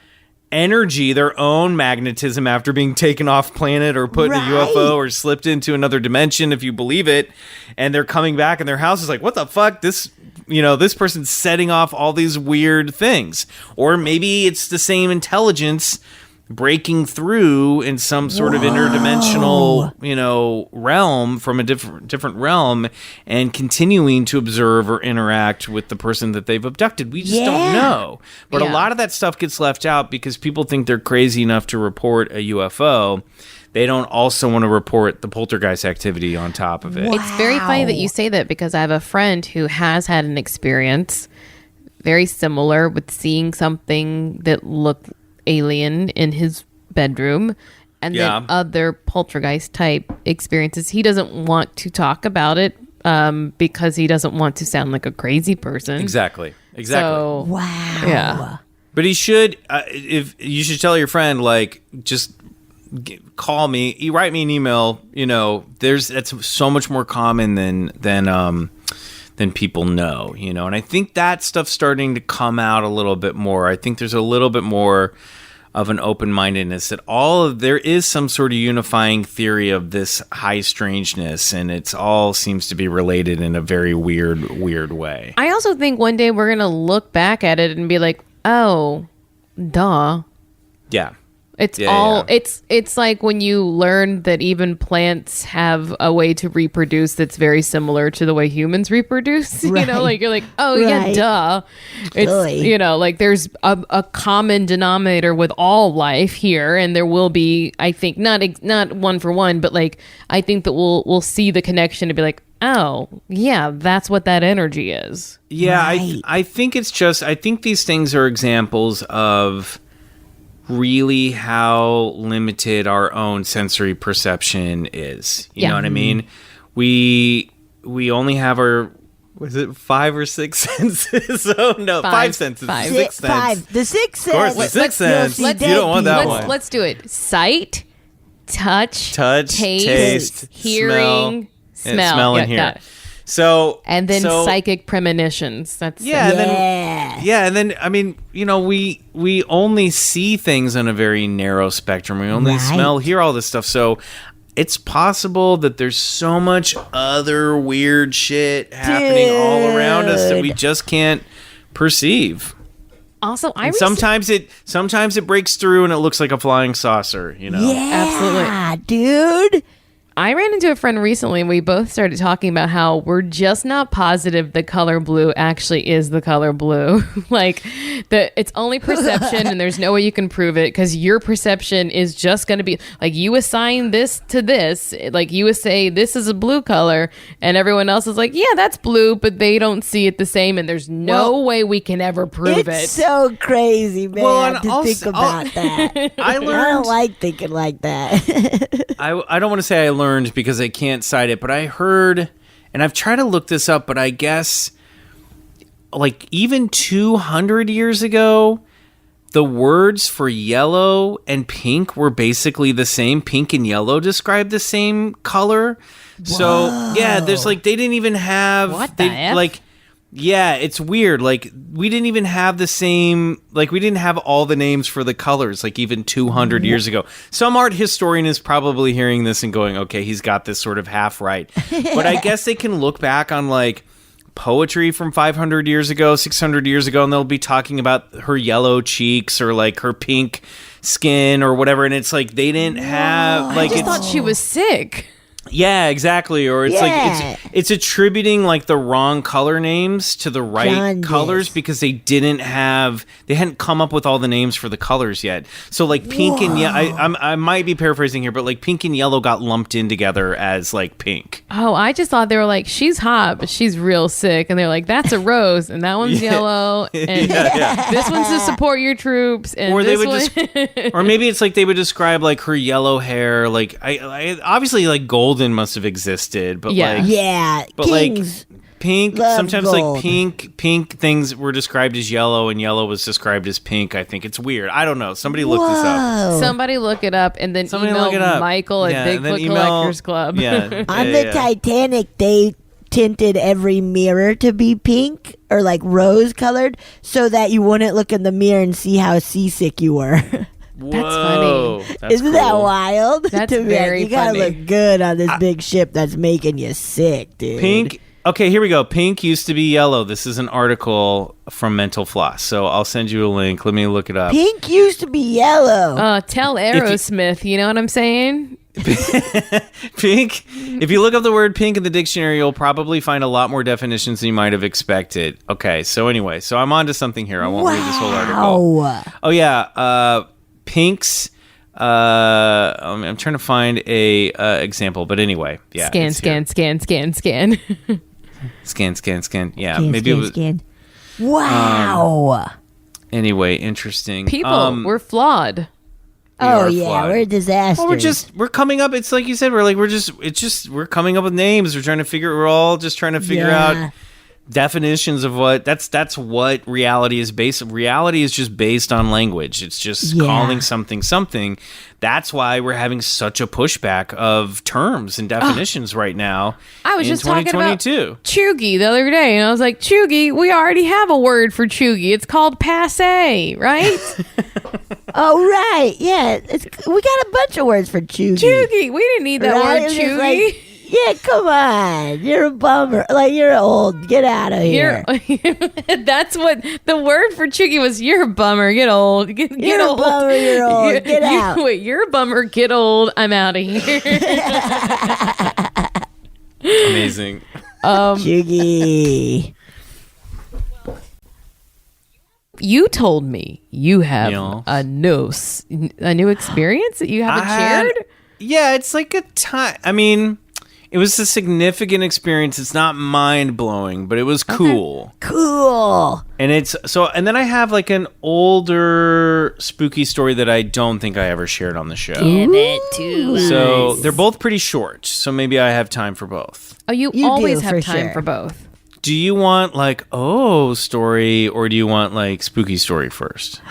S4: energy, their own magnetism after being taken off planet or put in a UFO or slipped into another dimension, if you believe it, and they're coming back and their house is like, what the fuck? This person's setting off all these weird things. Or maybe it's the same intelligence breaking through in some sort of interdimensional, realm from a different realm and continuing to observe or interact with the person that they've abducted. We just don't know. But a lot of that stuff gets left out because people think they're crazy enough to report a UFO. They don't also want to report the poltergeist activity on top of it.
S2: Wow.
S3: It's very funny that you say that because I have a friend who has had an experience very similar with seeing something that looked alien in his bedroom, and then other poltergeist type experiences. He doesn't want to talk about it because he doesn't want to sound like a crazy person.
S4: Exactly.
S3: So,
S2: wow.
S3: Yeah.
S4: But he should. If you should tell your friend, like, just call me. Write me an email. That's so much more common than people know. And I think that stuff's starting to come out a little bit more. I think there's a little bit more of an open-mindedness that there is some sort of unifying theory of this high strangeness, and it's all seems to be related in a very weird way.
S3: I also think one day we're going to look back at it and be like, oh, duh.
S4: Yeah.
S3: It's like when you learn that even plants have a way to reproduce that's very similar to the way humans reproduce.
S2: Right.
S3: You're like, oh yeah, duh. It's like there's a common denominator with all life here, and there will be, I think, not one for one, but like I think that we'll see the connection to be like, oh yeah, that's what that energy is.
S4: Yeah, right. I think it's just, I think these things are examples of really how limited our own sensory perception is. You know what I mean? We only have our, was it 5 or 6 senses? Oh no, 5 senses.
S3: 5.
S4: 6 sense.
S2: 5. The 6th sense.
S4: Of course, the 6th sense. You don't want that one.
S3: Let's do it. Sight, touch,
S4: taste,
S3: hearing, smell.
S4: Smell and hear. So
S3: and then psychic premonitions. That's
S4: and then I mean, we only see things on a very narrow spectrum. We only smell, hear all this stuff. So it's possible that there's so much other weird shit happening all around us that we just can't perceive.
S3: Also,
S4: sometimes it breaks through and it looks like a flying saucer.
S2: Yeah, absolutely, dude.
S3: I ran into a friend recently and we both started talking about how we're just not positive the color blue actually is the color blue. Like it's only perception and there's no way you can prove it because your perception is just going to be like you assign this to this. Like you would say this is a blue color and everyone else is like, yeah, that's blue, but they don't see it the same and there's no way we can ever prove it.
S2: It's so crazy, man, to think about that. I don't like thinking like that.
S4: I don't want to say I learned because I can't cite it, but I heard, and I've tried to look this up, but I guess like even 200 years ago, the words for yellow and pink were basically the same. Pink and yellow describe the same color. Whoa. So yeah, there's like, they didn't even have,
S3: what the F?
S4: Like, yeah, it's weird. Like, we didn't even have the same, like, we didn't have all the names for the colors, like, even 200 years ago. Some art historian is probably hearing this and going, okay, he's got this sort of half right. But I guess they can look back on, like, poetry from 500 years ago, 600 years ago, and they'll be talking about her yellow cheeks or, like, her pink skin or whatever. And it's like, they didn't have, like,
S3: I just thought she was sick.
S4: Yeah, exactly. Or it's like it's attributing like the wrong color names to the right colors because they hadn't come up with all the names for the colors yet. So like pink and I might be paraphrasing here, but like pink and yellow got lumped in together as like pink.
S3: Oh, I just thought they were like, she's hot, but she's real sick. And they're like, that's a rose, and that one's yellow, and this one's to support your troops. And
S4: or
S3: this
S4: they would or maybe it's like they would describe like her yellow hair. Like I obviously like golden must have existed, but but
S2: Kings
S4: like pink. Sometimes
S2: gold.
S4: like pink things were described as yellow, and yellow was described as pink. I think it's weird. I don't know. Somebody look this up.
S3: Somebody look it up, and then email Michael at Bigfoot Collectors Club.
S2: Yeah, on the Titanic, they tinted every mirror to be pink or like rose colored, so that you wouldn't look in the mirror and see how seasick you were.
S3: That's funny.
S2: Isn't that wild?
S3: That's very
S2: you gotta look good on this big ship that's making you sick, dude.
S4: Pink. Okay, here we go. Pink used to be yellow. This is an article from Mental Floss, so I'll send you a link. Let me look it up.
S2: Pink used to be yellow.
S3: Tell Aerosmith. You know what I'm saying?
S4: Pink. If you look up the word pink in the dictionary, you'll probably find a lot more definitions than you might have expected. Okay, so anyway, I'm on to something here. I won't read this whole article. Oh yeah. Pinks. I'm trying to find a example, but anyway, yeah.
S3: Scan.
S4: Scan. Yeah, maybe it was.
S2: Scan. Wow.
S4: Anyway, interesting.
S3: People, we're flawed.
S2: We're a disaster.
S4: Well, we're coming up. It's like you said. We're coming up with names. We're all just trying to figure out definitions of what that's what reality is based. Reality is just based on language. It's just calling something. That's why we're having such a pushback of terms and definitions right now.
S3: I was just talking about
S4: 2022.
S3: chuggy the other day, and I was like, chuggy, we already have a word for chuggy. It's called passe, right?
S2: Oh, right. Yeah. We got a bunch of words for chuggy.
S3: Chuggy. We didn't need that word, chuggy.
S2: Yeah, come on. You're a bummer. Like, you're old. Get out of here.
S3: That's what the word for chuggy was. You're a bummer. Get old. Get old.
S2: A bummer. You're old. Get out.
S3: Wait, you're a bummer. Get old. I'm out of here.
S4: Amazing.
S2: Chuggy.
S3: You told me you have a new experience that you haven't shared?
S4: Yeah, it's like a time. I mean, it was a significant experience. It's not mind-blowing, but it was cool.
S2: Cool.
S4: And and then I have like an older spooky story that I don't think I ever shared on the show.
S3: Give it to us.
S4: So they're both pretty short, so maybe I have time for both.
S3: Oh, you always have time for both.
S4: Do you want like story, or do you want like spooky story first?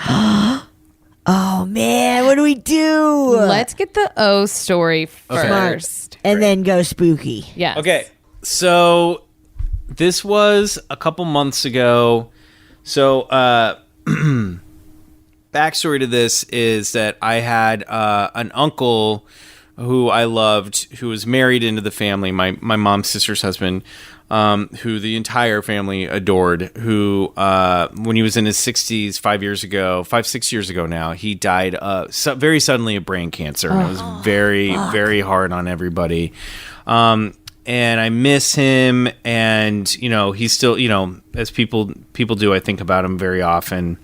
S2: Oh man, what do we do?
S3: Let's get the O story first.
S2: And then go spooky.
S3: Yeah.
S4: Okay. So this was a couple months ago. So backstory to this is that I had an uncle who I loved, who was married into the family, my mom's sister's husband, who the entire family adored, who, when he was in his 60s, 6 years ago now, he died very suddenly of brain cancer. And it was very, very hard on everybody. And I miss him. And, he's still, as people do, I think about him very often.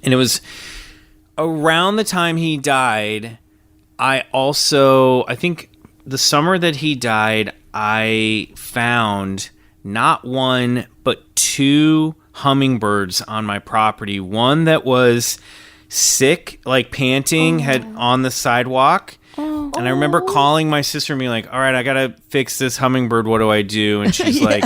S4: And it was around the time he died, I think the summer that he died, I found not one, but two hummingbirds on my property. One that was sick, like panting, had on the sidewalk. And I remember calling my sister and being like, all right, I got to fix this hummingbird. What do I do? And she's like,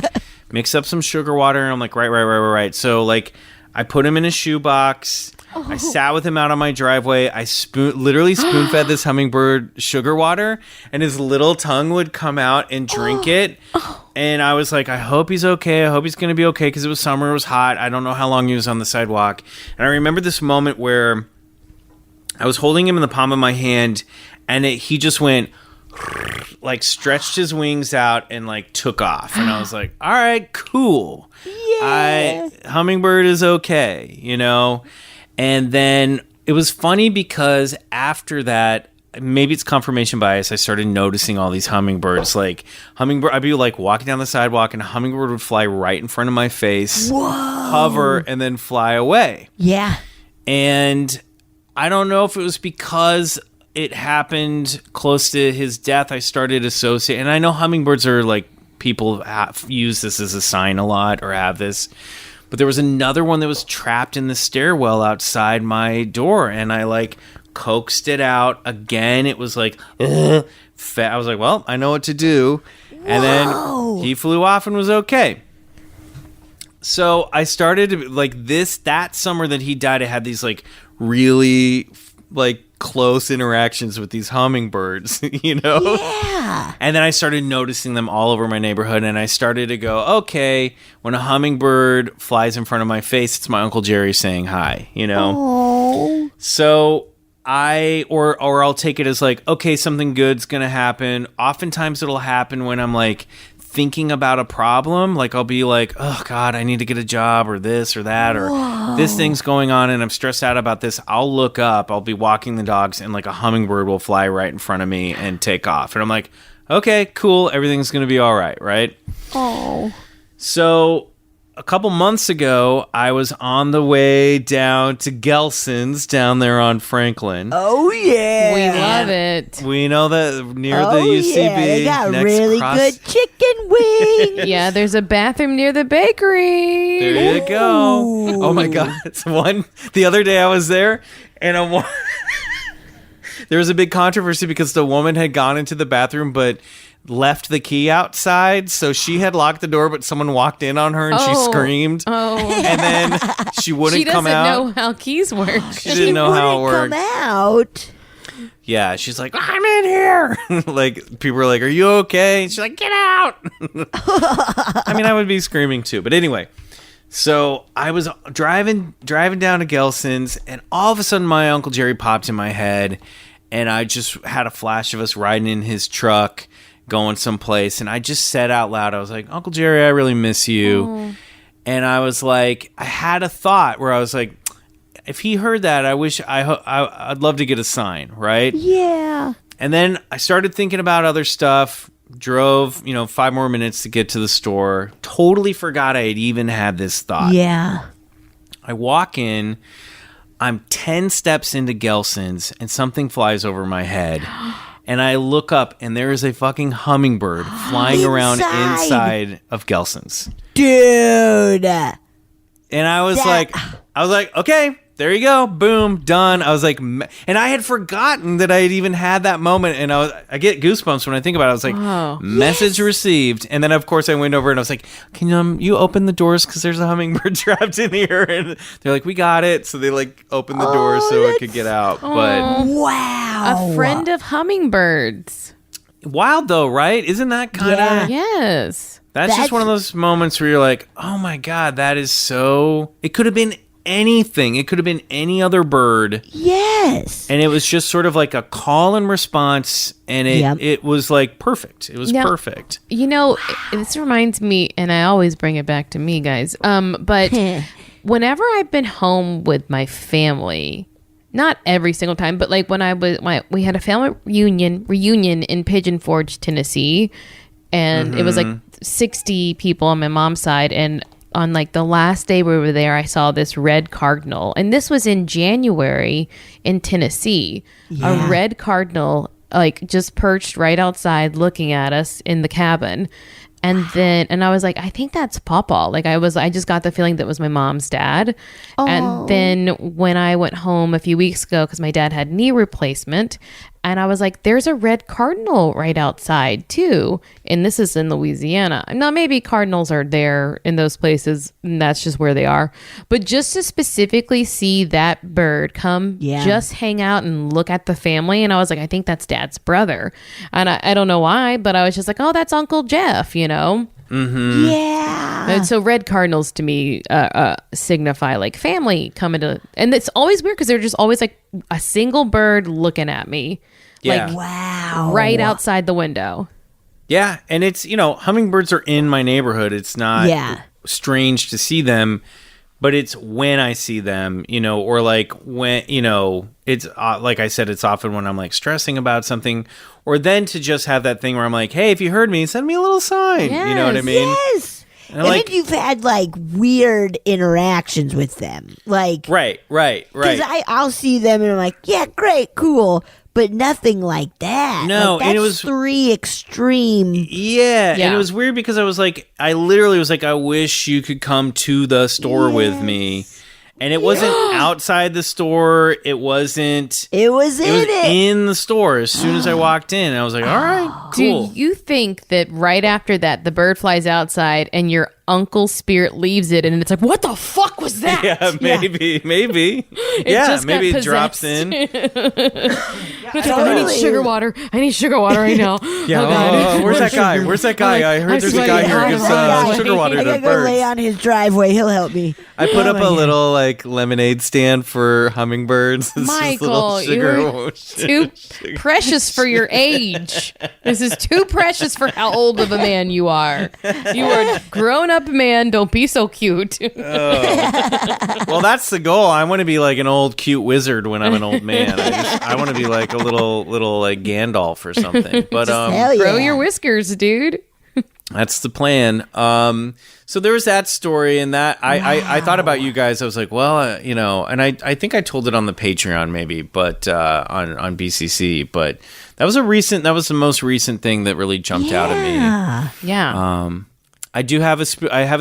S4: mix up some sugar water. And I'm like, right. So like, I put him in a shoebox. I sat with him out on my driveway. I literally spoon-fed this hummingbird sugar water, and his little tongue would come out and drink it. And I was like, I hope he's okay. I hope he's going to be okay, because it was summer. It was hot. I don't know how long he was on the sidewalk. And I remember this moment where I was holding him in the palm of my hand, and he just went, like, stretched his wings out and, like, took off. And I was like, all right, cool. Yeah. Hummingbird is okay, And then it was funny because after that, maybe it's confirmation bias. I started noticing all these hummingbirds. Like I'd be like walking down the sidewalk and a hummingbird would fly right in front of my face, hover, and then fly away.
S2: Yeah.
S4: And I don't know if it was because it happened close to his death. I started associating, and I know hummingbirds are like, people use this as a sign a lot or have this. But there was another one that was trapped in the stairwell outside my door, and I like coaxed it out. Again, it was like, I was like, well, I know what to do. And then he flew off and was okay. So I started like that summer that he died, I had these like really like close interactions with these hummingbirds, you know?
S2: Yeah.
S4: And then I started noticing them all over my neighborhood, and I started to go, okay, when a hummingbird flies in front of my face, it's my Uncle Jerry saying hi, you know?
S2: Oh.
S4: So or I'll take it as like, okay, something good's gonna happen. Oftentimes it'll happen when I'm like thinking about a problem. Like I'll be like, oh God, I need to get a job or this or that, or this thing's going on and I'm stressed out about this. I'll look up, I'll be walking the dogs, and like a hummingbird will fly right in front of me and take off. And I'm like, okay, cool. Everything's going to be all right. Right.
S2: Oh.
S4: So a couple months ago, I was on the way down to Gelson's down there on Franklin.
S2: Oh, yeah.
S3: We love it.
S4: We know that near the UCB.
S2: Yeah, they got really good chicken wings.
S3: Yeah, there's a bathroom near the bakery.
S4: There you go. Oh my God. The other day I was there and there was a big controversy because the woman had gone into the bathroom but left the key outside, so she had locked the door, but someone walked in on her and she screamed. And then she wouldn't come out.
S3: She doesn't know how keys work.
S4: She didn't know how it worked.
S2: Come out.
S4: Yeah, she's like, I'm in here. Like, people were like, are you okay? And she's like, get out. I mean, I would be screaming too. But anyway, so I was driving down to Gelson's, and all of a sudden my Uncle Jerry popped in my head, and I just had a flash of us riding in his truck, going someplace, and I just said out loud, I was like, Uncle Jerry, I really miss you. Oh. And I was like, I had a thought where I was like, if he heard that, I'd love to get a sign, right?
S2: Yeah.
S4: And then I started thinking about other stuff, drove, 5 more minutes to get to the store, totally forgot I had even had this thought.
S2: Yeah.
S4: I walk in, I'm 10 steps into Gelson's, and something flies over my head. And I look up, and there is a fucking hummingbird flying around inside of Gelson's.
S2: Dude.
S4: And I was like, okay, there you go. Boom, done. I was like, and I had forgotten that I had even had that moment. And I get goosebumps when I think about it. I was like, message received. And then, of course, I went over and I was like, can you open the doors? Because there's a hummingbird trapped in here. And they're like, we got it. So they like opened the doors so it could get out. But
S2: wow.
S3: A friend of hummingbirds.
S4: Wild though, right? Isn't that kind of...
S2: Yeah.
S3: Yes.
S4: That's just one of those moments where you're like, oh my God, that is so... It could have been anything. It could have been any other bird.
S2: Yes.
S4: And it was just sort of like a call and response, and it was like perfect. It was perfect.
S3: This reminds me, and I always bring it back to me, guys. But whenever I've been home with my family, not every single time, but like when we had a family reunion in Pigeon Forge, Tennessee, and it was like 60 people on my mom's side, and on like the last day we were there, I saw this red cardinal, and this was in January in Tennessee. A red cardinal like just perched right outside looking at us in the cabin. And I was like, I think that's Pawpaw. Like I just got the feeling that was my mom's dad. Oh. And then when I went home a few weeks ago, because my dad had knee replacement, and I was like, there's a red cardinal right outside too. And this is in Louisiana. Now maybe cardinals are there in those places, and that's just where they are. But just to specifically see that bird come, just hang out and look at the family, and I was like, I think that's Dad's brother. And I don't know why, but I was just like, oh, that's Uncle Jeff,
S4: Mm-hmm.
S2: Yeah.
S3: And so red cardinals to me signify like family coming to, and it's always weird because they're just always like a single bird looking at me.
S4: Yeah.
S3: Like,
S2: wow.
S3: Right outside the window.
S4: Yeah. And it's, hummingbirds are in my neighborhood. It's not strange to see them, but it's when I see them, or like when, it's like I said, it's often when I'm like stressing about something, or then to just have that thing where I'm like, hey, if you heard me, send me a little sign.
S3: Yes.
S4: You know what I mean?
S2: Yes. And if you've had like weird interactions with them, like
S4: right.
S2: Because I'll see them and I'm like, yeah, great, cool, but nothing like that.
S4: No,
S2: like, that's
S4: and it was
S2: 3 extreme.
S4: Yeah, and it was weird because I literally was like, I wish you could come to the store with me. And it wasn't outside the store. It wasn't.
S2: It was
S4: in the store as soon as I walked in. I was like, all right, cool.
S3: Do you think that right after that, the bird flies outside and your uncle's spirit leaves it and it's like, what the fuck was that?
S4: Yeah, maybe.
S3: Just
S4: maybe
S3: got
S4: it drops in.
S3: It's like, I need sugar water. I need sugar water right now.
S4: Yeah,
S3: oh, God.
S4: where's that guy? Where's that guy? I heard there's a guy here who gives sugar water
S2: I
S4: to
S2: gotta go
S4: birds.
S2: lay on his driveway. He'll help me.
S4: I put up a little like lemonade stand for hummingbirds. It's just
S3: Michael,
S4: little sugar.
S3: you're too precious for your age. This is too precious for how old of a man you are. You are a grown-up man. Don't be so cute.
S4: Well, that's the goal. I want to be like an old cute wizard when I'm an old man. I want to be like a little like Gandalf or something. But
S3: grow your whiskers, dude.
S4: That's the plan. So there was that story, and that I thought about you guys. I was like, well, and I think I told it on the Patreon maybe, but on BCC. But that was the most recent thing that really jumped out at me.
S3: Yeah.
S4: I do have a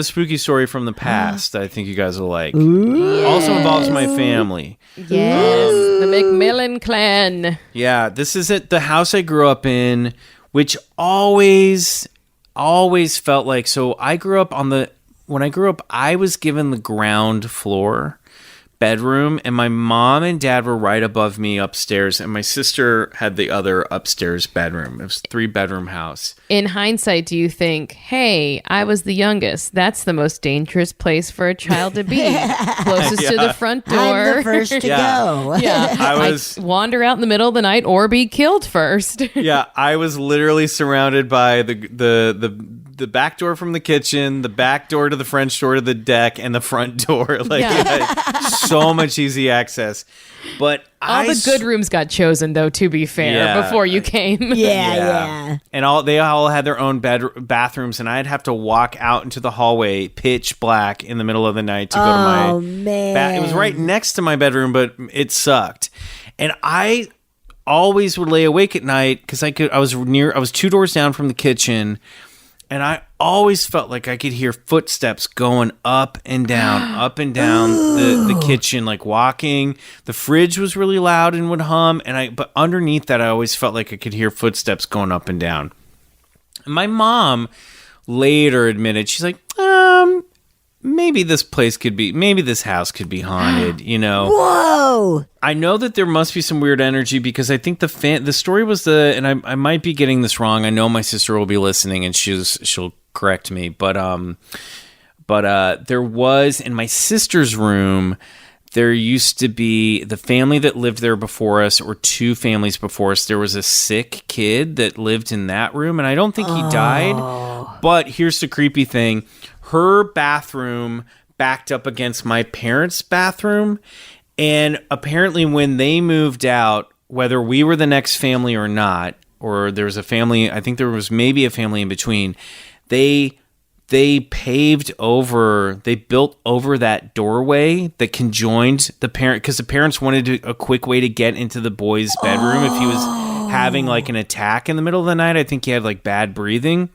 S4: spooky story from the past that I think you guys will like. Also involves my family.
S3: Yes, the McMillian clan.
S4: Yeah, this is the house I grew up in, which always felt like. So I grew up when I grew up, I was given the ground floor bedroom, and my mom and dad were right above me upstairs, and my sister had the other upstairs bedroom. It was a 3-bedroom house.
S3: In hindsight, do you think, hey, I was the youngest. That's the most dangerous place for a child to be. Closest to the front door.
S2: I'm the first to go.
S3: Yeah. I wander out in the middle of the night or be killed first.
S4: Yeah, I was literally surrounded by the back door from the kitchen, the back door to the French door to the deck, and the front door. So much easy access. But
S3: all the good rooms got chosen, though, to be fair, before you came.
S2: Yeah.
S4: And they all had their own bathrooms, and I'd have to walk out into the hallway, pitch black, in the middle of the night to go to my...
S2: Oh, man.
S4: It was right next to my bedroom, but it sucked. And I always would lay awake at night because I was 2 doors down from the kitchen, and I always felt like I could hear footsteps going up and down the kitchen, like walking. The fridge was really loud and would hum, but underneath that, I always felt like I could hear footsteps going up and down. And my mom later admitted, she's like, maybe this house could be haunted,
S2: Whoa!
S4: I know that there must be some weird energy because I think the story was and I might be getting this wrong. I know my sister will be listening and she'll correct me, but there was in my sister's room, there used to be the family that lived there before us, or 2 families before us. There was a sick kid that lived in that room, and I don't think he died. But here's the creepy thing. Her bathroom backed up against my parents' bathroom, and apparently when they moved out, whether we were the next family or not, or there was a family, I think there was maybe a family in between, they built over that doorway that conjoined the parent, because the parents wanted a quick way to get into the boy's bedroom if he was having like an attack in the middle of the night. I think he had like bad breathing.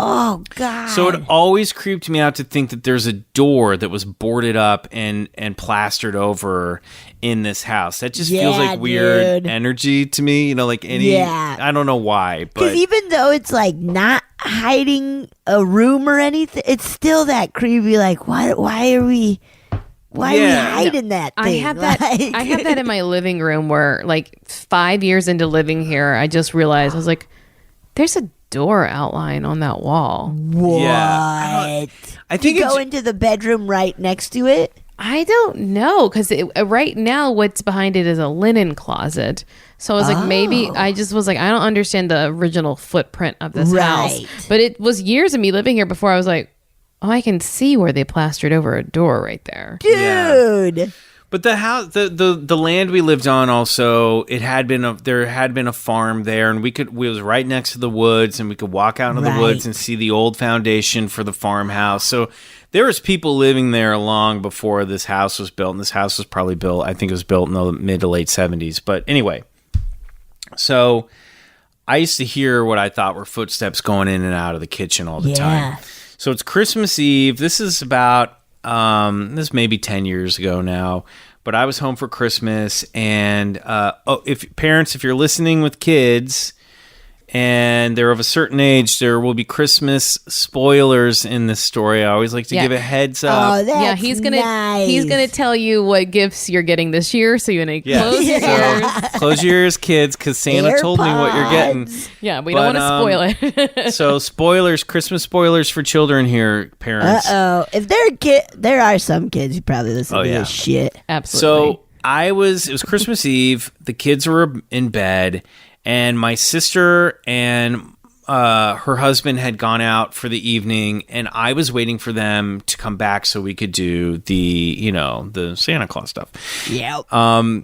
S2: Oh, God.
S4: So it always creeped me out to think that there's a door that was boarded up and plastered over in this house. That just feels like weird energy to me, like I don't know why.
S2: Because even though it's like not hiding a room or anything, it's still that creepy, like, why are we hiding that thing?
S3: I have that in my living room where like 5 years into living here, I just realized, I was like, there's a door outline on that wall.
S2: What?
S4: Yeah. I think
S2: you go into the bedroom right next to it?
S3: I don't know, because right now what's behind it is a linen closet. So I was like, maybe I just was like, I don't understand the original footprint of this house. But it was years of me living here before I was like, Oh, I can see where they plastered over a door right there.
S2: Dude.
S4: But the house, the land we lived on, also there had been a farm there, and we was right next to the woods, and we could walk out into the woods and see the old foundation for the farmhouse. So there was people living there long before this house was built, and this house was probably built. I think it was built in the mid to late 70s. But anyway, so I used to hear what I thought were footsteps going in and out of the kitchen all the time. So it's Christmas Eve. This is about. This may be 10 years ago now, but I was home for Christmas, and if you're listening with kids and they're of a certain age, there will be Christmas spoilers in this story. I always like to give a heads up.
S2: Oh, that's
S3: he's
S2: nice.
S3: gonna tell you what gifts you're getting this year, so you're gonna close your ears.
S4: Close your ears, kids, because Santa told me what you're getting.
S3: Yeah, we don't want to spoil it.
S4: So spoilers, Christmas spoilers for children here, parents.
S2: If there are some kids who probably listen to this shit.
S3: Absolutely.
S4: So it was Christmas Eve. The kids were in bed, and my sister and her husband had gone out for the evening, and I was waiting for them to come back so we could do the Santa Claus stuff.
S2: Yep.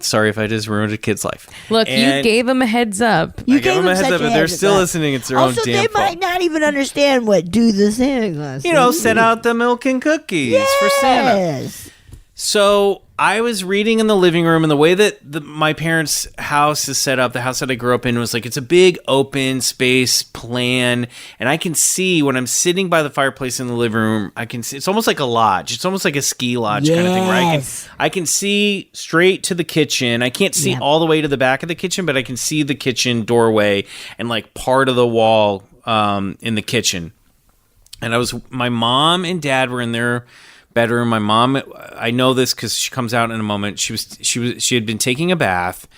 S4: Sorry if I just ruined a kid's life.
S3: Look, you gave them a heads up.
S2: You
S4: I gave them a heads up, but they're still listening. It's their own damn fault.
S2: Also, they might not even understand what do the Santa Claus.
S4: Set out the milk and cookies for Santa. So I was reading in the living room, and the way that my parents' house is set up, the house that I grew up in, was like it's a big open space plan, and I can see when I'm sitting by the fireplace in the living room, I can see it's almost like a lodge. It's almost like a ski lodge kind of thing, right? I can see straight to the kitchen. I can't see all the way to the back of the kitchen, but I can see the kitchen doorway and like part of the wall in the kitchen. And my mom and dad were in their bedroom. My mom, I know this because she comes out in a moment. She had been taking a bath,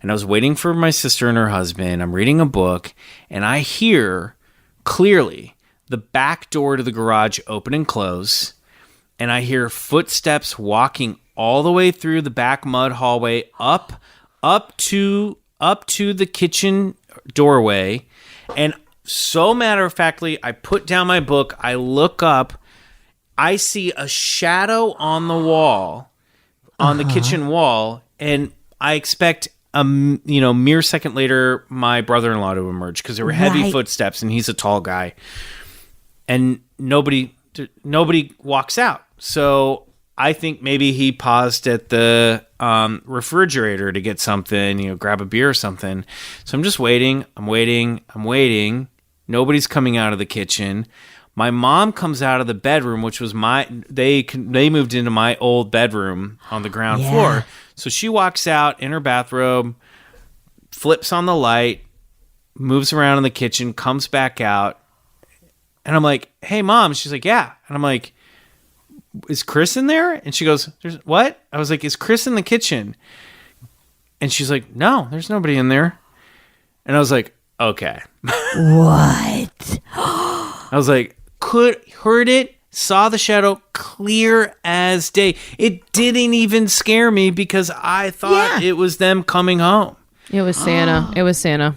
S4: and I was waiting for my sister and her husband. I'm reading a book, and I hear clearly the back door to the garage open and close, and I hear footsteps walking all the way through the back mud hallway up to the kitchen doorway. And so matter of factly, I put down my book, I look up, I see a shadow on the wall, on the kitchen wall, and I expect mere second later my brother-in-law to emerge because there were heavy footsteps, and he's a tall guy, and nobody walks out. So I think maybe he paused at the refrigerator to get something, grab a beer or something. So I'm just waiting. I'm waiting. Nobody's coming out of the kitchen. My mom comes out of the bedroom, which was they moved into my old bedroom on the ground floor. So she walks out in her bathrobe, flips on the light, moves around in the kitchen, comes back out. And I'm like, "Hey, Mom." She's like, "Yeah." And I'm like, "Is Chris in there?" And she goes, "There's what?" I was like, "Is Chris in the kitchen?" And she's like, "No, there's nobody in there." And I was like, "Okay."
S2: What?
S4: I was like, heard it, saw the shadow clear as day. It didn't even scare me because I thought it was them coming home.
S3: It was Santa. It was Santa.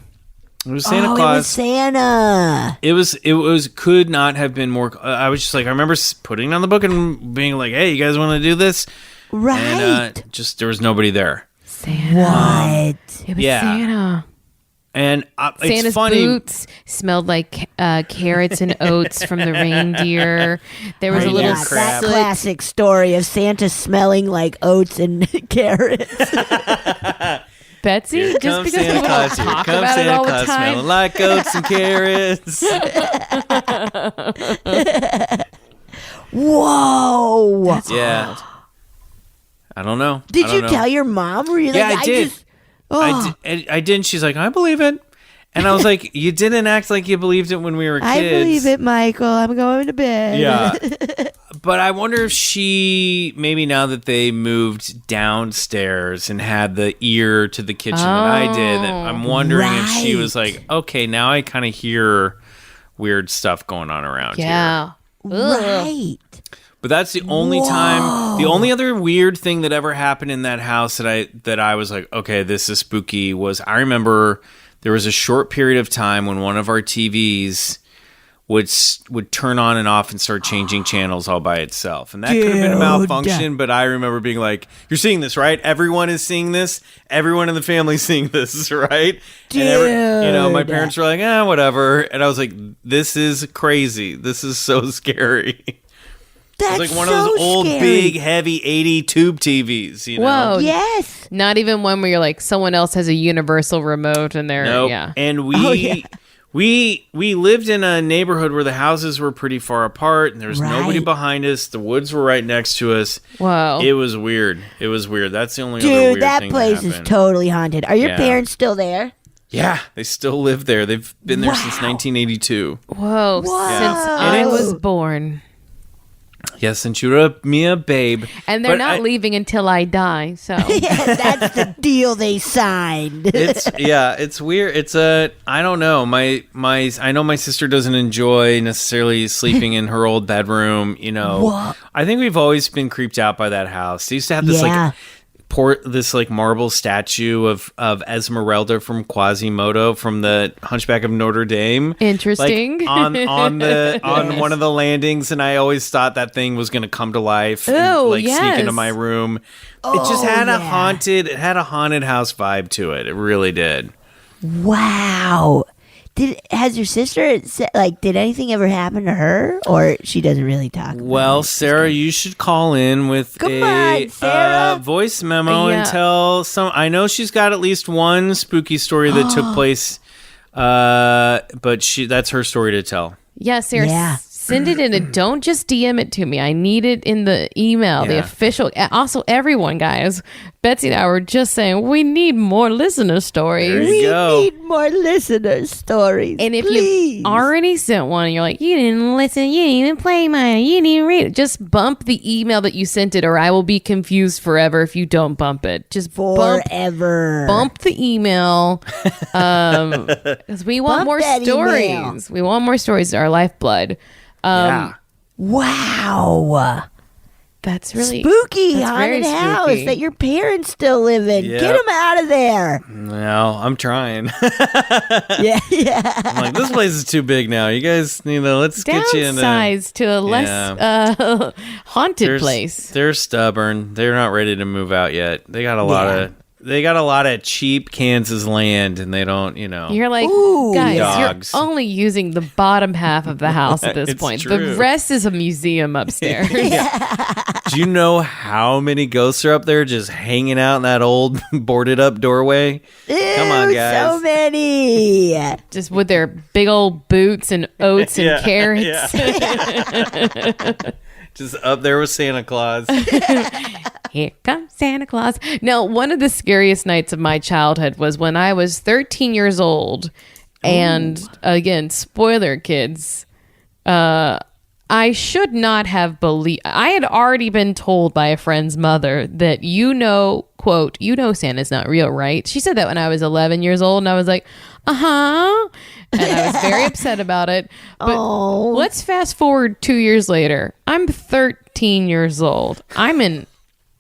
S4: It was Santa Claus.
S2: It was Santa.
S4: It was could not have been more. I was just like, I remember putting down the book and being like, "Hey, you guys want to do this?"
S2: Right.
S4: And just there was nobody there.
S3: Santa.
S2: What?
S3: It was Santa.
S4: And
S3: Santa's
S4: it's funny.
S3: boots smelled like carrots and oats from the reindeer. There was a little
S2: that classic story of Santa smelling like oats and carrots.
S3: Betsy,
S4: Here
S3: just because
S4: Santa
S3: people
S4: Claus,
S3: don't talk
S4: here comes
S3: about
S4: Santa
S3: it all
S4: Claus,
S3: the time.
S4: smelling like oats and carrots.
S2: Whoa.
S3: That's
S4: Yeah. I don't know.
S2: Did you tell your mom? Were you
S4: Yeah,
S2: like,
S4: I did. I did. She's like, "I believe it." And I was like, "You didn't act like you believed it when we were kids."
S2: I believe it, Michael. I'm going to bed.
S4: Yeah. But I wonder if she, maybe now that they moved downstairs and had the ear to the kitchen that I did, I'm wondering if she was like, "Okay, now I kind of hear weird stuff going on around here."
S3: Yeah.
S2: Right.
S4: But that's the only time. The only other weird thing that ever happened in that house that I was like, okay, this is spooky, was I remember there was a short period of time when one of our TVs would turn on and off and start changing channels all by itself. And that could have been a malfunction, but I remember being like, you're seeing this, right? Everyone is seeing this. Everyone in the family's seeing this, right? And my parents were like, whatever. And I was like, this is crazy. This is so scary.
S2: That's
S4: it's like one of those old, big, heavy 80 tube TVs, you know?
S3: Whoa.
S2: Yes.
S3: Not even one where you're like, someone else has a universal remote and they're,
S4: Nope.
S3: yeah.
S4: And we lived in a neighborhood where the houses were pretty far apart and there was nobody behind us. The woods were right next to us.
S3: Whoa.
S4: It was weird. That's the only other weird
S2: Dude, that
S4: thing
S2: place is totally haunted. Are your parents still there?
S4: Yeah, they still live there. They've been there since 1982.
S3: Whoa. Since I was born.
S4: Yeah, since you were a babe.
S3: And they're not leaving until I die, so.
S2: Yeah, that's the deal they signed.
S4: It's weird. I don't know. I know my sister doesn't enjoy necessarily sleeping in her old bedroom, you know.
S2: What?
S4: I think we've always been creeped out by that house. They used to have this marble statue of Esmeralda from Quasimodo from the Hunchback of Notre Dame.
S3: Interesting.
S4: Like on one of the landings, and I always thought that thing was going to come to life and sneak into my room. It just had a haunted house vibe to it. It really did.
S2: Wow. Has your sister did anything ever happen to her, or she doesn't really talk about
S4: Well,
S2: it?
S4: Sarah, you should call in with a voice memo and tell some. I know she's got at least one spooky story that took place, but that's her story to tell.
S3: Yeah, Sarah, send it in and don't just DM it to me. I need it in the email, the official. Also, everyone, guys, Betsy and I were just saying we need more listener stories.
S4: There you go.
S2: We need more listener stories.
S3: And if
S2: please.
S3: you already sent one and you're like, you didn't listen, you didn't even play mine, you didn't even read it, just bump the email that you sent it, or I will be confused forever if you don't bump it. Just
S2: forever.
S3: Bump the email. Because we want more stories. Email. We want more stories. Our lifeblood.
S2: Wow.
S3: That's really
S2: spooky haunted house that your parents still live in. Yep. Get them out of there.
S4: No, I'm trying.
S2: yeah.
S4: I'm like, this place is too big now. You guys, let's get you in
S3: downsize to a less haunted place.
S4: They're stubborn. They're not ready to move out yet. They got a lot of cheap Kansas land, and they don't,
S3: You're like, guys, dogs. You're only using the bottom half of the house at this point.
S4: True.
S3: The rest is a museum upstairs.
S4: Do you know how many ghosts are up there just hanging out in that old boarded up doorway? Come on, guys.
S2: So many.
S3: Just with their big old boots and oats and carrots.
S4: Just up there with Santa Claus.
S3: Here comes Santa Claus. Now, one of the scariest nights of my childhood was when I was 13 years old. And again, spoiler, kids, I should not have believed. I had already been told by a friend's mother that, quote, Santa's not real, right? She said that when I was 11 years old, and I was like, uh-huh. And I was very upset about it. But let's fast forward 2 years later. I'm 13 years old. I'm in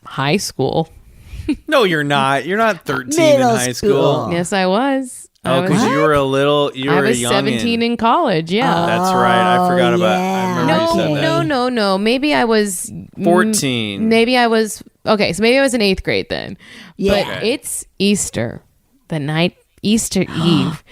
S3: high school.
S4: No, you're not. You're not 13 in high school.
S3: Yes, I was.
S4: Oh, because you were I
S3: was 17 in college, yeah.
S4: That's right. I forgot about I remember you said that.
S3: No. Maybe I was
S4: 14.
S3: Maybe I was so maybe I was in 8th grade then.
S2: Yeah.
S3: But it's Easter, the night Easter Eve.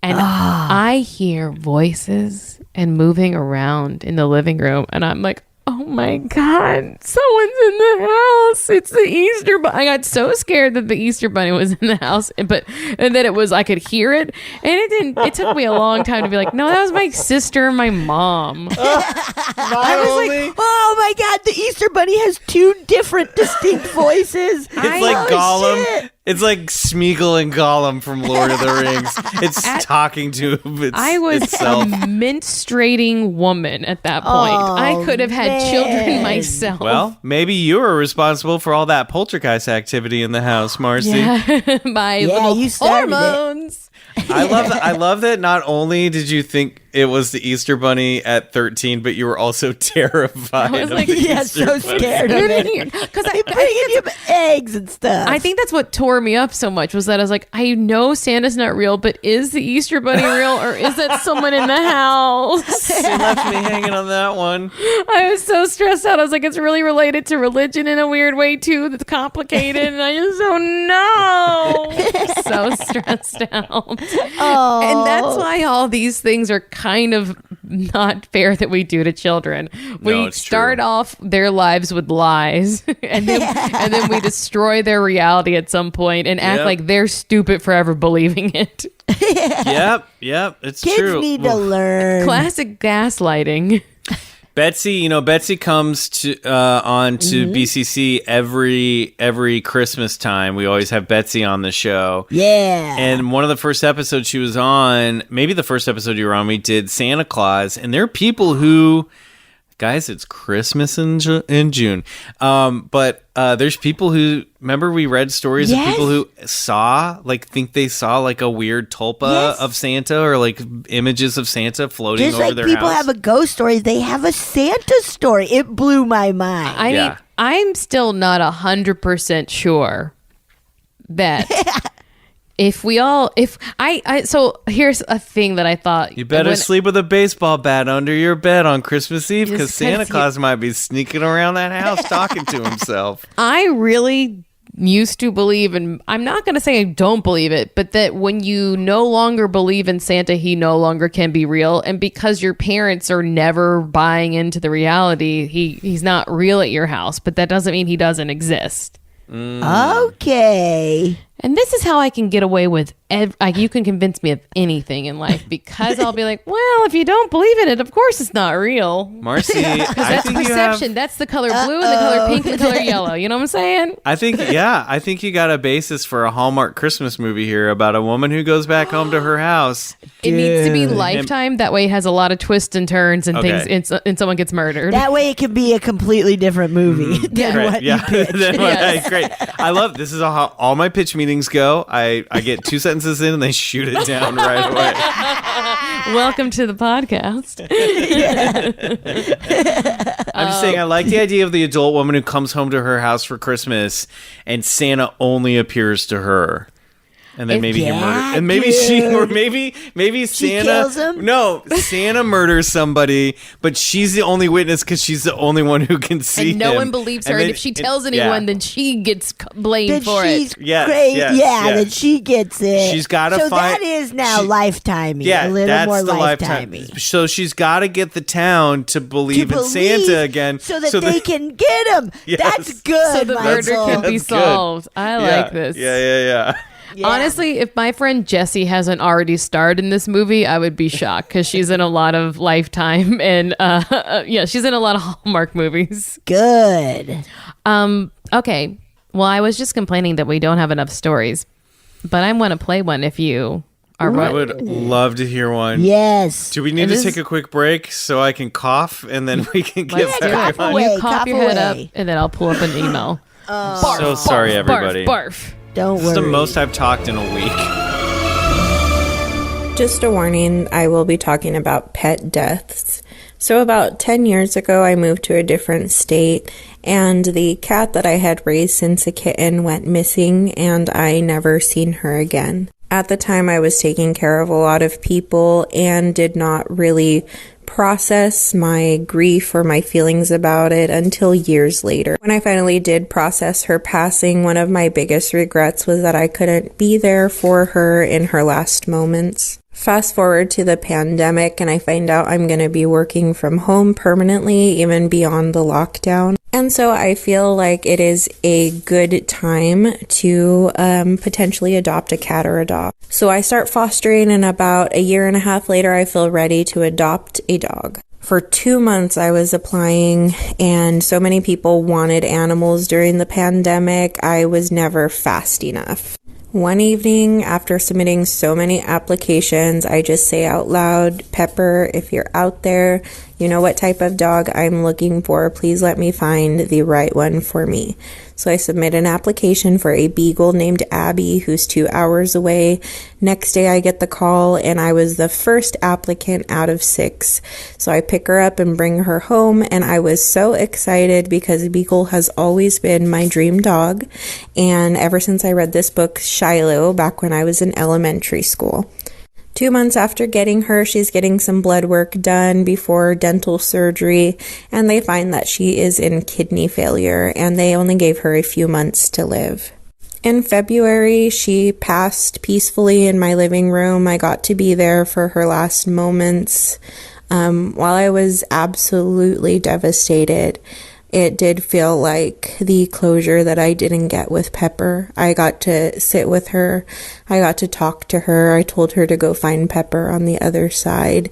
S3: And I hear voices and moving around in the living room, and I'm like, oh my God, someone's in the house. It's the Easter Bunny. I got so scared that the Easter Bunny was in the house, and then it was, I could hear it. And it took me a long time to be like, no, that was my sister and my mom.
S2: I was like, oh my God, the Easter Bunny has 2 different distinct voices.
S4: It's like Gollum. Shit. It's like Smeagol and Gollum from Lord of the Rings. It's talking to
S3: I was
S4: itself.
S3: A menstruating woman at that point. I could have had children myself.
S4: Well, maybe you were responsible for all that poltergeist activity in the house, Marcy.
S3: My little hormones.
S4: I love that not only did you think it was the Easter Bunny at 13, but you were also terrified.
S3: I was like,
S2: so scared of it.
S3: Because
S2: They bringing you eggs and stuff.
S3: I think that's what tore me up so much was that I was like, I know Santa's not real, but is the Easter Bunny real, or is that someone in the house?
S4: You left me hanging on that one.
S3: I was so stressed out. I was like, it's really related to religion in a weird way too. That's complicated, and I just don't know. So stressed out.
S2: Oh.
S3: And that's why all these things are kind of not fair that we do to children. We
S4: it's
S3: start
S4: true.
S3: off their lives with lies, and then we destroy their reality at some point and act
S4: Yep.
S3: like they're stupid for ever believing it.
S4: Yep, it's
S2: Kids
S4: true.
S2: need to learn.
S3: Classic gaslighting.
S4: Betsy comes to on to BCC every Christmas time. We always have Betsy on the show.
S2: Yeah.
S4: And one of the first episodes she was on, maybe the first episode you were on, we did Santa Claus. And there are people who, guys, it's Christmas in June. But there's people who, remember we read stories of people who think they saw like a weird tulpa of Santa or like images of Santa floating
S2: Just
S4: over
S2: like
S4: their
S2: people
S4: house.
S2: have a ghost story, they have a Santa story. It blew my mind.
S3: I mean, I'm still not 100% sure that so here's a thing that I thought.
S4: You better sleep with a baseball bat under your bed on Christmas Eve because
S3: Just
S4: Santa
S3: 'cause
S4: Claus might be sneaking around that house talking to himself.
S3: I really used to believe, and I'm not going to say I don't believe it, but that when you no longer believe in Santa, he no longer can be real. And because your parents are never buying into the reality, he's not real at your house, but that doesn't mean he doesn't exist.
S2: Okay.
S3: And this is how I can get away with you can convince me of anything in life, because I'll be like, well, if you don't believe in it, of course it's not real.
S4: Marcy, I
S3: That's
S4: think you
S3: perception.
S4: have.
S3: That's the color blue and the color pink and the color yellow. You know what I'm saying?
S4: I think you got a basis for a Hallmark Christmas movie here about a woman who goes back home to her house.
S3: It needs to be Lifetime. That way it has a lot of twists and turns and
S4: Okay.
S3: things, and someone gets murdered.
S2: That way it can be a completely different movie than
S4: Great.
S2: what you pitched.
S3: Yes.
S4: Great. I love this is how all my pitch meetings go. I get 2 sentences in and they shoot it down right away.
S3: Welcome to the podcast.
S4: I'm just saying I like the idea of the adult woman who comes home to her house for Christmas and Santa only appears to her. And then maybe he murders, and maybe maybe Santa
S2: kills him?
S4: No, Santa murders somebody, but she's the only witness because she's the only one who can see
S3: And no
S4: him.
S3: one believes her. And
S4: then-
S3: if she tells anyone, then she gets blamed
S2: Then
S3: for
S2: she's
S3: it.
S4: Yes,
S2: great.
S4: yes,
S2: yeah,
S4: yes.
S2: then she gets it.
S4: She's gotta
S2: So
S4: find-
S2: that is now
S4: she-
S2: lifetimey.
S4: Yeah,
S2: a little
S4: that's
S2: more
S4: the lifetime.
S2: lifetimey.
S4: So she's got to get the town to believe in Santa again,
S2: so that they can get him.
S4: Yes.
S2: That's good.
S3: So the murder
S2: Michael.
S3: can be
S4: That's good.
S3: solved. I like this.
S4: Yeah.
S2: Yeah.
S3: Honestly, if my friend Jessie hasn't already starred in this movie, I would be shocked, because she's in a lot of Lifetime and she's in a lot of Hallmark movies.
S2: Good.
S3: Okay. Well, I was just complaining that we don't have enough stories, but I want to play one if you are
S4: I
S3: ready.
S4: would love to hear one.
S2: Yes.
S4: Do we need
S3: And
S4: to
S3: this-
S4: take a quick break so I can cough and then we can get
S3: Let's do
S4: back
S3: it.
S2: cough
S4: on?
S2: away.
S3: You cough your head up,
S2: away.
S3: and then I'll pull up an email.
S4: So sorry, everybody.
S3: Barf.
S2: Don't
S4: It's
S2: worry.
S4: the most I've talked in a week.
S5: Just a warning, I will be talking about pet deaths. So about 10 years ago, I moved to a different state, and the cat that I had raised since a kitten went missing, and I never seen her again. At the time, I was taking care of a lot of people and did not really process my grief or my feelings about it until years later. When I finally did process her passing, one of my biggest regrets was that I couldn't be there for her in her last moments. Fast forward to the pandemic, and I find out I'm going to be working from home permanently, even beyond the lockdown. And so I feel like it is a good time to potentially adopt a cat or a dog. So I start fostering, and about a year and a half later, I feel ready to adopt a dog. For 2 months, I was applying, and so many people wanted animals during the pandemic. I was never fast enough. One evening, after submitting so many applications, I just say out loud, "Pepper, if you're out there, you know what type of dog I'm looking for. Please let me find the right one for me." So I submit an application for a beagle named Abby, who's 2 hours away. Next day I get the call, and I was the first applicant out of 6. So I pick her up and bring her home, and I was so excited because Beagle has always been my dream dog. And ever since I read this book, Shiloh, back when I was in elementary school. 2 months after getting her, she's getting some blood work done before dental surgery, and they find that she is in kidney failure, and they only gave her a few months to live. In February, she passed peacefully in my living room. I got to be there for her last moments. While I was absolutely devastated, it did feel like the closure that I didn't get with Pepper. I got to sit with her. I got to talk to her. I told her to go find Pepper on the other side.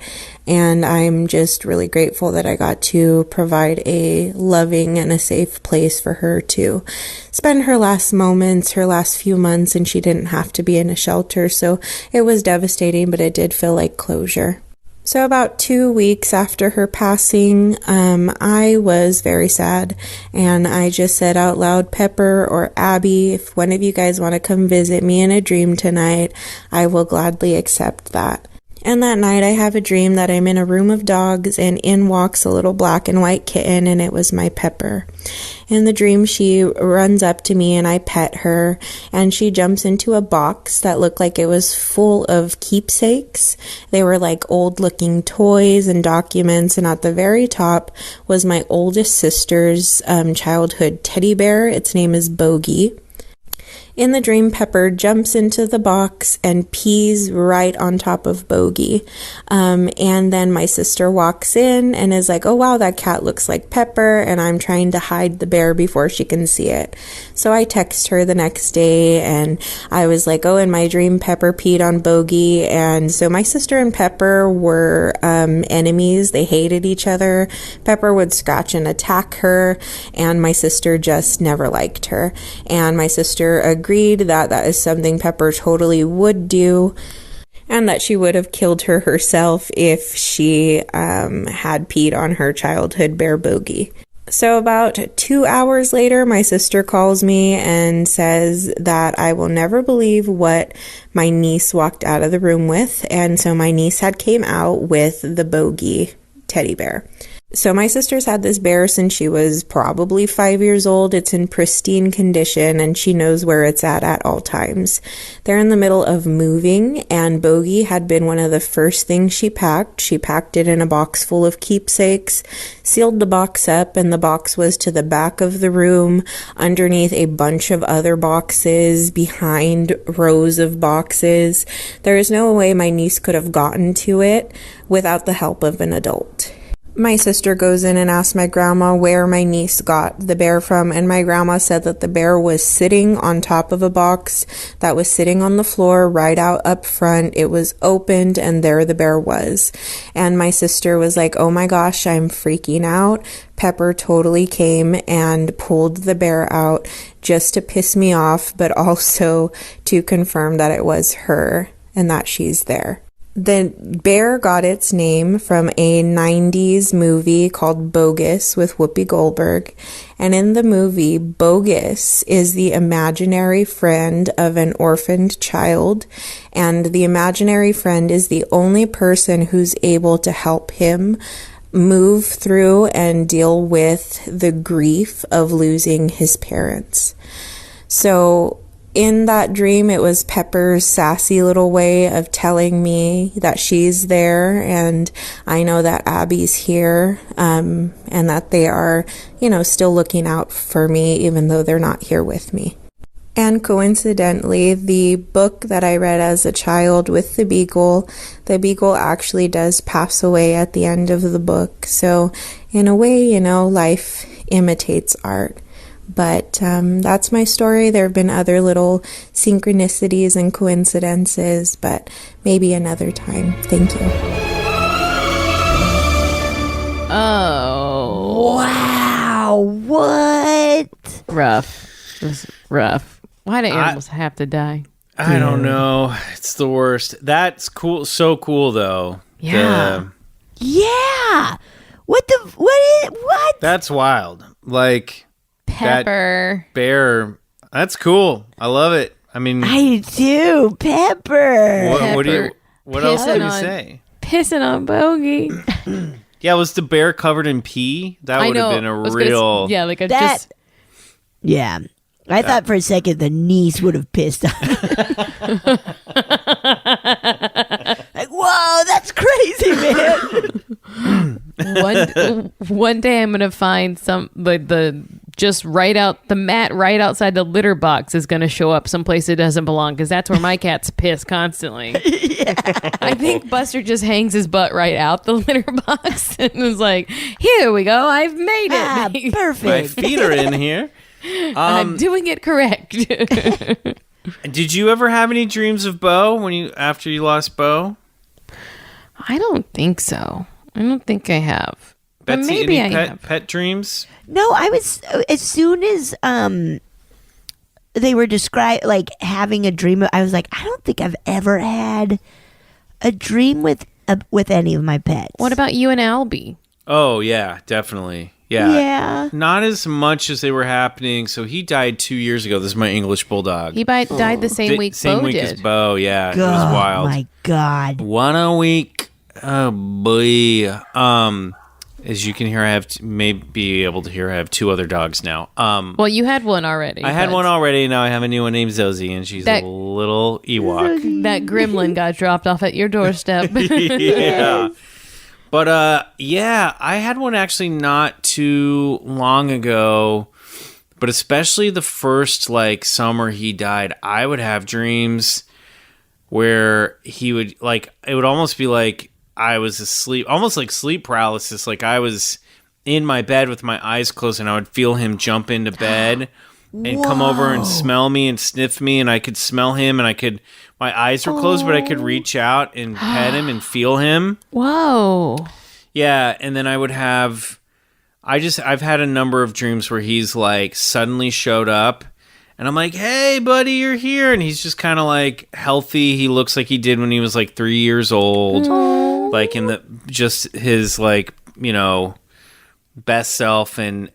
S5: And I'm just really grateful that I got to provide a loving and a safe place for her to spend her last moments, her last few months, and she didn't have to be in a shelter. So it was devastating, but it did feel like closure. So about 2 weeks after her passing, I was very sad, and I just said out loud, Pepper or Abby, if one of you guys want to come visit me in a dream tonight, I will gladly accept that. And that night I have a dream that I'm in a room of dogs, and in walks a little black and white kitten, and it was my Pepper. In the dream, she runs up to me and I pet her, and she jumps into a box that looked like it was full of keepsakes. They were like old looking toys and documents, and at the very top was my oldest sister's childhood teddy bear. Its name is Bogey. In the dream, Pepper jumps into the box and pees right on top of Bogey. And then my sister walks in and is like, oh wow, that cat looks like Pepper, and I'm trying to hide the bear before she can see it. So I text her the next day, and I was like, oh, in my dream, Pepper peed on Bogey. And so my sister and Pepper were enemies. They hated each other. Pepper would scratch and attack her, and my sister just never liked her. And my sister agreed that that is something Pepper totally would do, and that she would have killed her herself if she had peed on her childhood bear Bogey. So about 2 hours later, my sister calls me and says that I will never believe what my niece walked out of the room with. And so my niece had came out with the Bogey teddy bear. So my sister's had this bear since she was probably 5 years old. It's in pristine condition, and she knows where it's at all times. They're in the middle of moving, and Bogey had been one of the first things she packed. She packed it in a box full of keepsakes, sealed the box up, and the box was to the back of the room, underneath a bunch of other boxes, behind rows of boxes. There is no way my niece could have gotten to it without the help of an adult. My sister goes in and asks my grandma where my niece got the bear from, and my grandma said that the bear was sitting on top of a box that was sitting on the floor right out up front. It was opened, and there the bear was. And my sister was like, oh my gosh, I'm freaking out. Pepper totally came and pulled the bear out just to piss me off, but also to confirm that it was her and that she's there. The bear got its name from a 90s movie called Bogus with Whoopi Goldberg. And in the movie, Bogus is the imaginary friend of an orphaned child. And the imaginary friend is the only person who's able to help him move through and deal with the grief of losing his parents. So in that dream, it was Pepper's sassy little way of telling me that she's there, and I know that Abby's here, and that they are, still looking out for me, even though they're not here with me. And coincidentally, the book that I read as a child with the beagle actually does pass away at the end of the book. So in a way, life imitates art. But that's my story. There have been other little synchronicities and coincidences, but maybe another time. Thank you.
S3: Oh.
S2: Wow. What?
S3: Rough. It was rough. Why do animals have to die?
S4: I don't know. It's the worst. That's cool. So cool, though.
S3: Yeah.
S2: Yeah. What?
S4: That's wild. Like...
S3: Pepper.
S4: That bear. That's cool. I love it. I mean,
S2: I do. Pepper.
S4: What else did
S3: Pissing
S4: he
S3: on-
S4: say?
S3: Pissing on Bogey.
S4: Yeah, was the bear covered in pee? That would have been a real.
S3: Yeah, like a
S2: That-
S3: just.
S2: Yeah. I thought for a second the niece would have pissed on it. Like, whoa, that's crazy, man.
S3: One day I'm gonna find some the just the mat right outside the litter box is gonna show up someplace it doesn't belong because that's where my cats piss constantly. I think Buster just hangs his butt right out the litter box and was like, "Here we go, I've made it.
S2: Ah,
S4: My
S2: perfect.
S4: feet are in here.
S3: I'm doing it correct."
S4: Did you ever have any dreams of Bo after you lost Bo?
S3: I don't think so. I don't think I have. But
S4: Betsy,
S3: maybe
S4: any
S3: I have.
S4: pet dreams?
S2: No, I was as soon as they were described like having a dream. I was like, I don't think I've ever had a dream with any of my pets.
S3: What about you and Albie?
S4: Oh yeah, definitely. Yeah.
S2: Yeah.
S4: Not as much as they were happening. So he died 2 years ago. This is my English bulldog.
S3: He died the same week
S4: Same
S3: Bo
S4: week
S3: did.
S4: as Bo. Yeah, it was
S2: Oh
S4: wild.
S2: my God.
S4: 1 a week. Oh boy. As you can hear, I have may be able to hear. I have 2 other dogs now.
S3: Well, you had one already.
S4: I had
S3: but
S4: one already. Now I have a new one named Zosie, and she's
S3: That-
S4: a little Ewok.
S3: That gremlin got dropped off at your doorstep.
S4: Yeah. But yeah, I had one actually not too long ago. But especially the first summer he died, I would have dreams where he would it would almost be like I was asleep, almost like sleep paralysis. Like I was in my bed with my eyes closed, and I would feel him jump into bed and come over and smell me and sniff me, and I could smell him, and my eyes were closed, but I could reach out and pet him and feel him.
S3: Whoa.
S4: Yeah, and then I would have I've had a number of dreams where he's suddenly showed up, and I'm like, "Hey buddy, you're here." And he's just kind of healthy. He looks like he did when he was 3 years old. In just his best self, and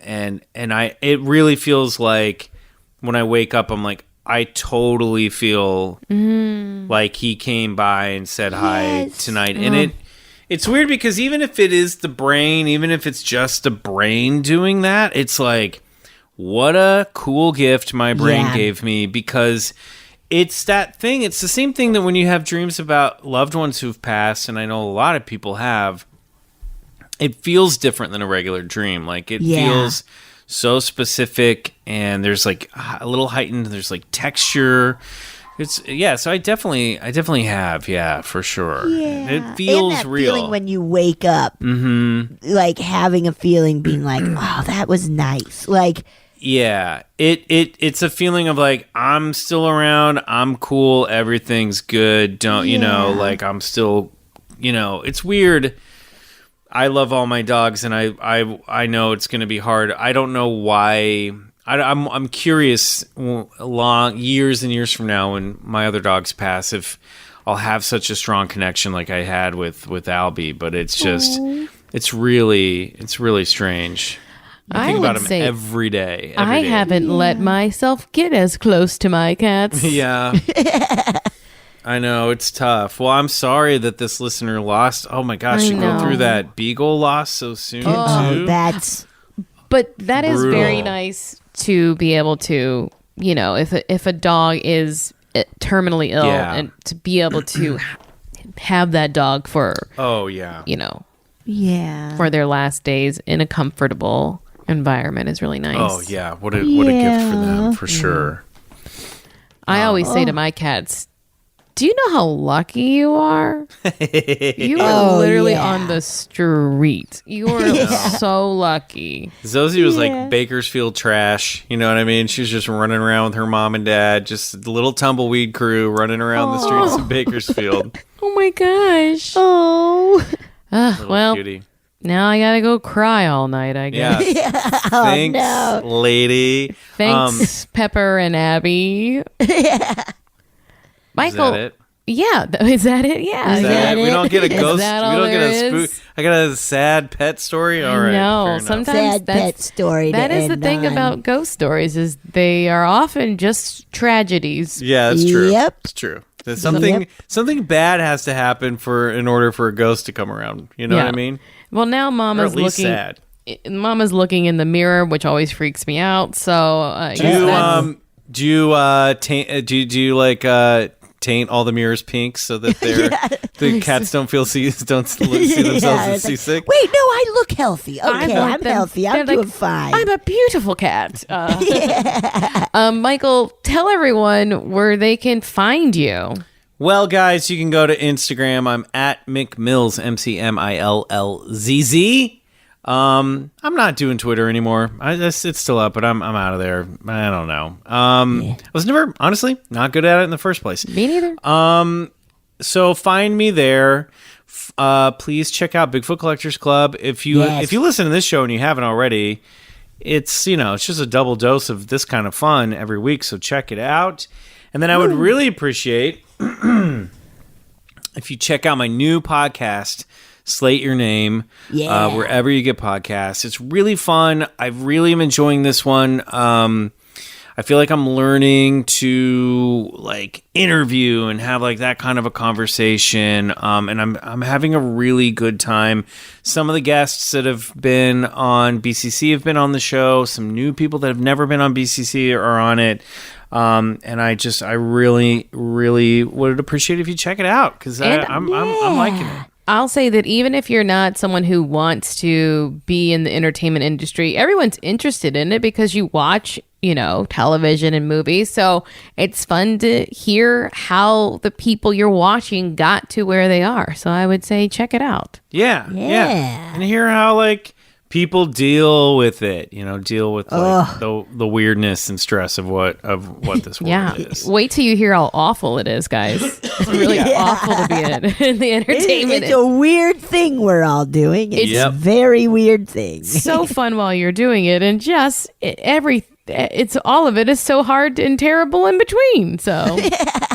S4: it really feels like when I wake up, I'm like, I totally feel like he came by and said hi tonight. And it's weird because even if it is the brain, even if it's just the brain doing that, it's like, what a cool gift my brain gave me, because it's that thing. It's the same thing that when you have dreams about loved ones who've passed, and I know a lot of people have, it feels different than a regular dream. It feels so specific, and there's a little heightened, there's texture. So I definitely have, for sure.
S2: Yeah.
S4: It feels
S2: and that
S4: real.
S2: feeling when you wake up, having a feeling, being like, "Oh, that was nice."
S4: Yeah, it's a feeling of I'm still around, I'm cool, everything's good. Don't I'm still, it's weird. I love all my dogs, and I know it's going to be hard. I don't know why. I'm curious, years and years from now, when my other dogs pass, if I'll have such a strong connection like I had with Albie. But it's just, it's really strange. I think about him every day.
S3: I haven't let myself get as close to my cats.
S4: Yeah. I know, it's tough. Well, I'm sorry that this listener lost. Oh my gosh, you go through that beagle loss so soon too.
S3: But that is
S4: Brutal.
S3: very nice to be able to, if a dog is terminally ill, and to be able to have that dog for for their last days in a comfortable environment is really nice.
S4: Oh yeah, what a gift for them, for sure.
S3: I always say to my cats, do you know how lucky you are? You are literally on the street. You are so lucky.
S4: Zosie was like Bakersfield trash. You know what I mean? She was just running around with her mom and dad, just a little tumbleweed crew running around the streets of Bakersfield.
S3: Oh my gosh. Well,
S4: Cutie.
S3: now I gotta go cry all night, I guess.
S4: Yeah. Thanks, lady.
S3: Thanks, Pepper and Abby.
S4: Is
S3: Michael,
S4: that it?
S3: Yeah, is that it? Yeah.
S4: Is that it? We don't get a ghost. We
S3: that all
S4: don't get
S3: there
S4: a spook.
S3: is?
S4: I got a sad pet story. All right.
S3: No,
S4: fair enough.
S3: sometimes
S2: Sad pet story.
S3: That
S2: to
S3: is the
S2: end
S3: thing
S2: on.
S3: about ghost stories is they are often just tragedies.
S4: Yeah, that's true.
S2: Yep.
S4: It's true. There's something bad has to happen in order for a ghost to come around. You know what I mean?
S3: Well, now
S4: Or
S3: Mama's
S4: at least
S3: looking.
S4: sad.
S3: Mama's looking in the mirror, which always freaks me out. So
S4: Do you taint all the mirrors pink so that the cats don't see themselves as seasick?
S2: Wait, no, I look healthy. Okay,
S3: want
S2: I'm
S3: them-
S2: healthy. I'm
S3: they're
S2: doing
S3: like,
S2: fine.
S3: I'm a beautiful cat. Michael, tell everyone where they can find you.
S4: Well, guys, you can go to Instagram. I'm at McMills, McMillz. I'm not doing Twitter anymore. It's still up, but I'm out of there. I don't know. I was never, honestly, not good at it in the first place.
S3: Me neither.
S4: So find me there. Please check out Bigfoot Collectors Club. If you listen to this show and you haven't already, it's just a double dose of this kind of fun every week. So check it out. And then I would really appreciate if you check out my new podcast, Slate Your Name, wherever you get podcasts. It's really fun. I really am enjoying this one. I feel like I'm learning to interview and have that kind of a conversation. And I'm having a really good time. Some of the guests that have been on BCC have been on the show. Some new people that have never been on BCC are on it. And I really, really would appreciate if you check it out because I'm liking it.
S3: I'll say that even if you're not someone who wants to be in the entertainment industry, everyone's interested in it because you watch, television and movies. So it's fun to hear how the people you're watching got to where they are. So I would say check it out.
S4: Yeah. And hear how people deal with it, deal with the weirdness and stress of what this world is.
S3: Wait till you hear how awful it is, guys. It's really awful to be in the entertainment.
S2: It's a weird thing we're all doing. It's a very weird thing.
S3: So fun while you're doing it, and just it's all of it is so hard and terrible in between. So,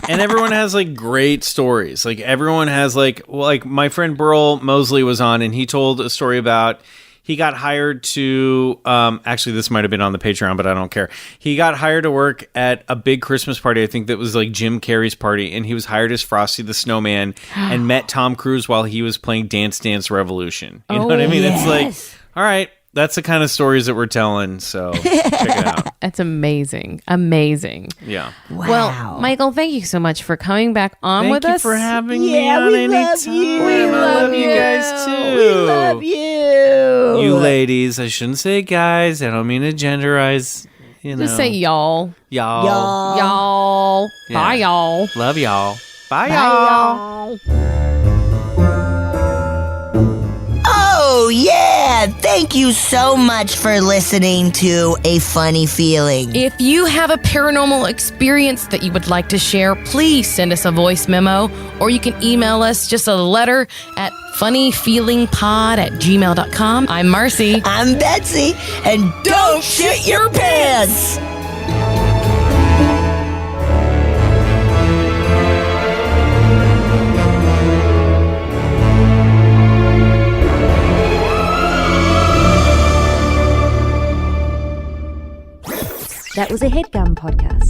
S4: and everyone has great stories. Everyone has my friend Burl Mosley was on, and he told a story about. He got hired to, actually this might have been on the Patreon, but I don't care. He got hired to work at a big Christmas party. I think that was Jim Carrey's party. And he was hired as Frosty the Snowman and met Tom Cruise while he was playing Dance Dance Revolution. You know what I mean?
S2: Yes.
S4: It's all right, that's the kind of stories that we're telling. So check it out.
S3: That's amazing. Amazing.
S4: Yeah.
S2: Wow.
S3: Well, Michael, thank you so much for coming back on with
S4: Thank
S3: us.
S4: you for having me
S2: Yeah,
S4: on
S2: we
S4: anytime.
S2: love you.
S4: I love you guys too.
S2: We love you.
S4: You ladies. I shouldn't say guys. I don't mean to genderize.
S3: Just say y'all.
S4: Y'all.
S3: Y'all.
S4: Yeah.
S3: Bye, y'all.
S4: Love y'all. Bye,
S2: Bye,
S4: y'all.
S2: Oh, yeah. Thank you so much for listening to A Funny Feeling.
S3: If you have a paranormal experience that you would like to share, please send us a voice memo, or you can email us just a letter at funnyfeelingpod@gmail.com. I'm Marcy.
S2: I'm Betsy, and don't shit your pants.
S1: That was a HeadGum podcast.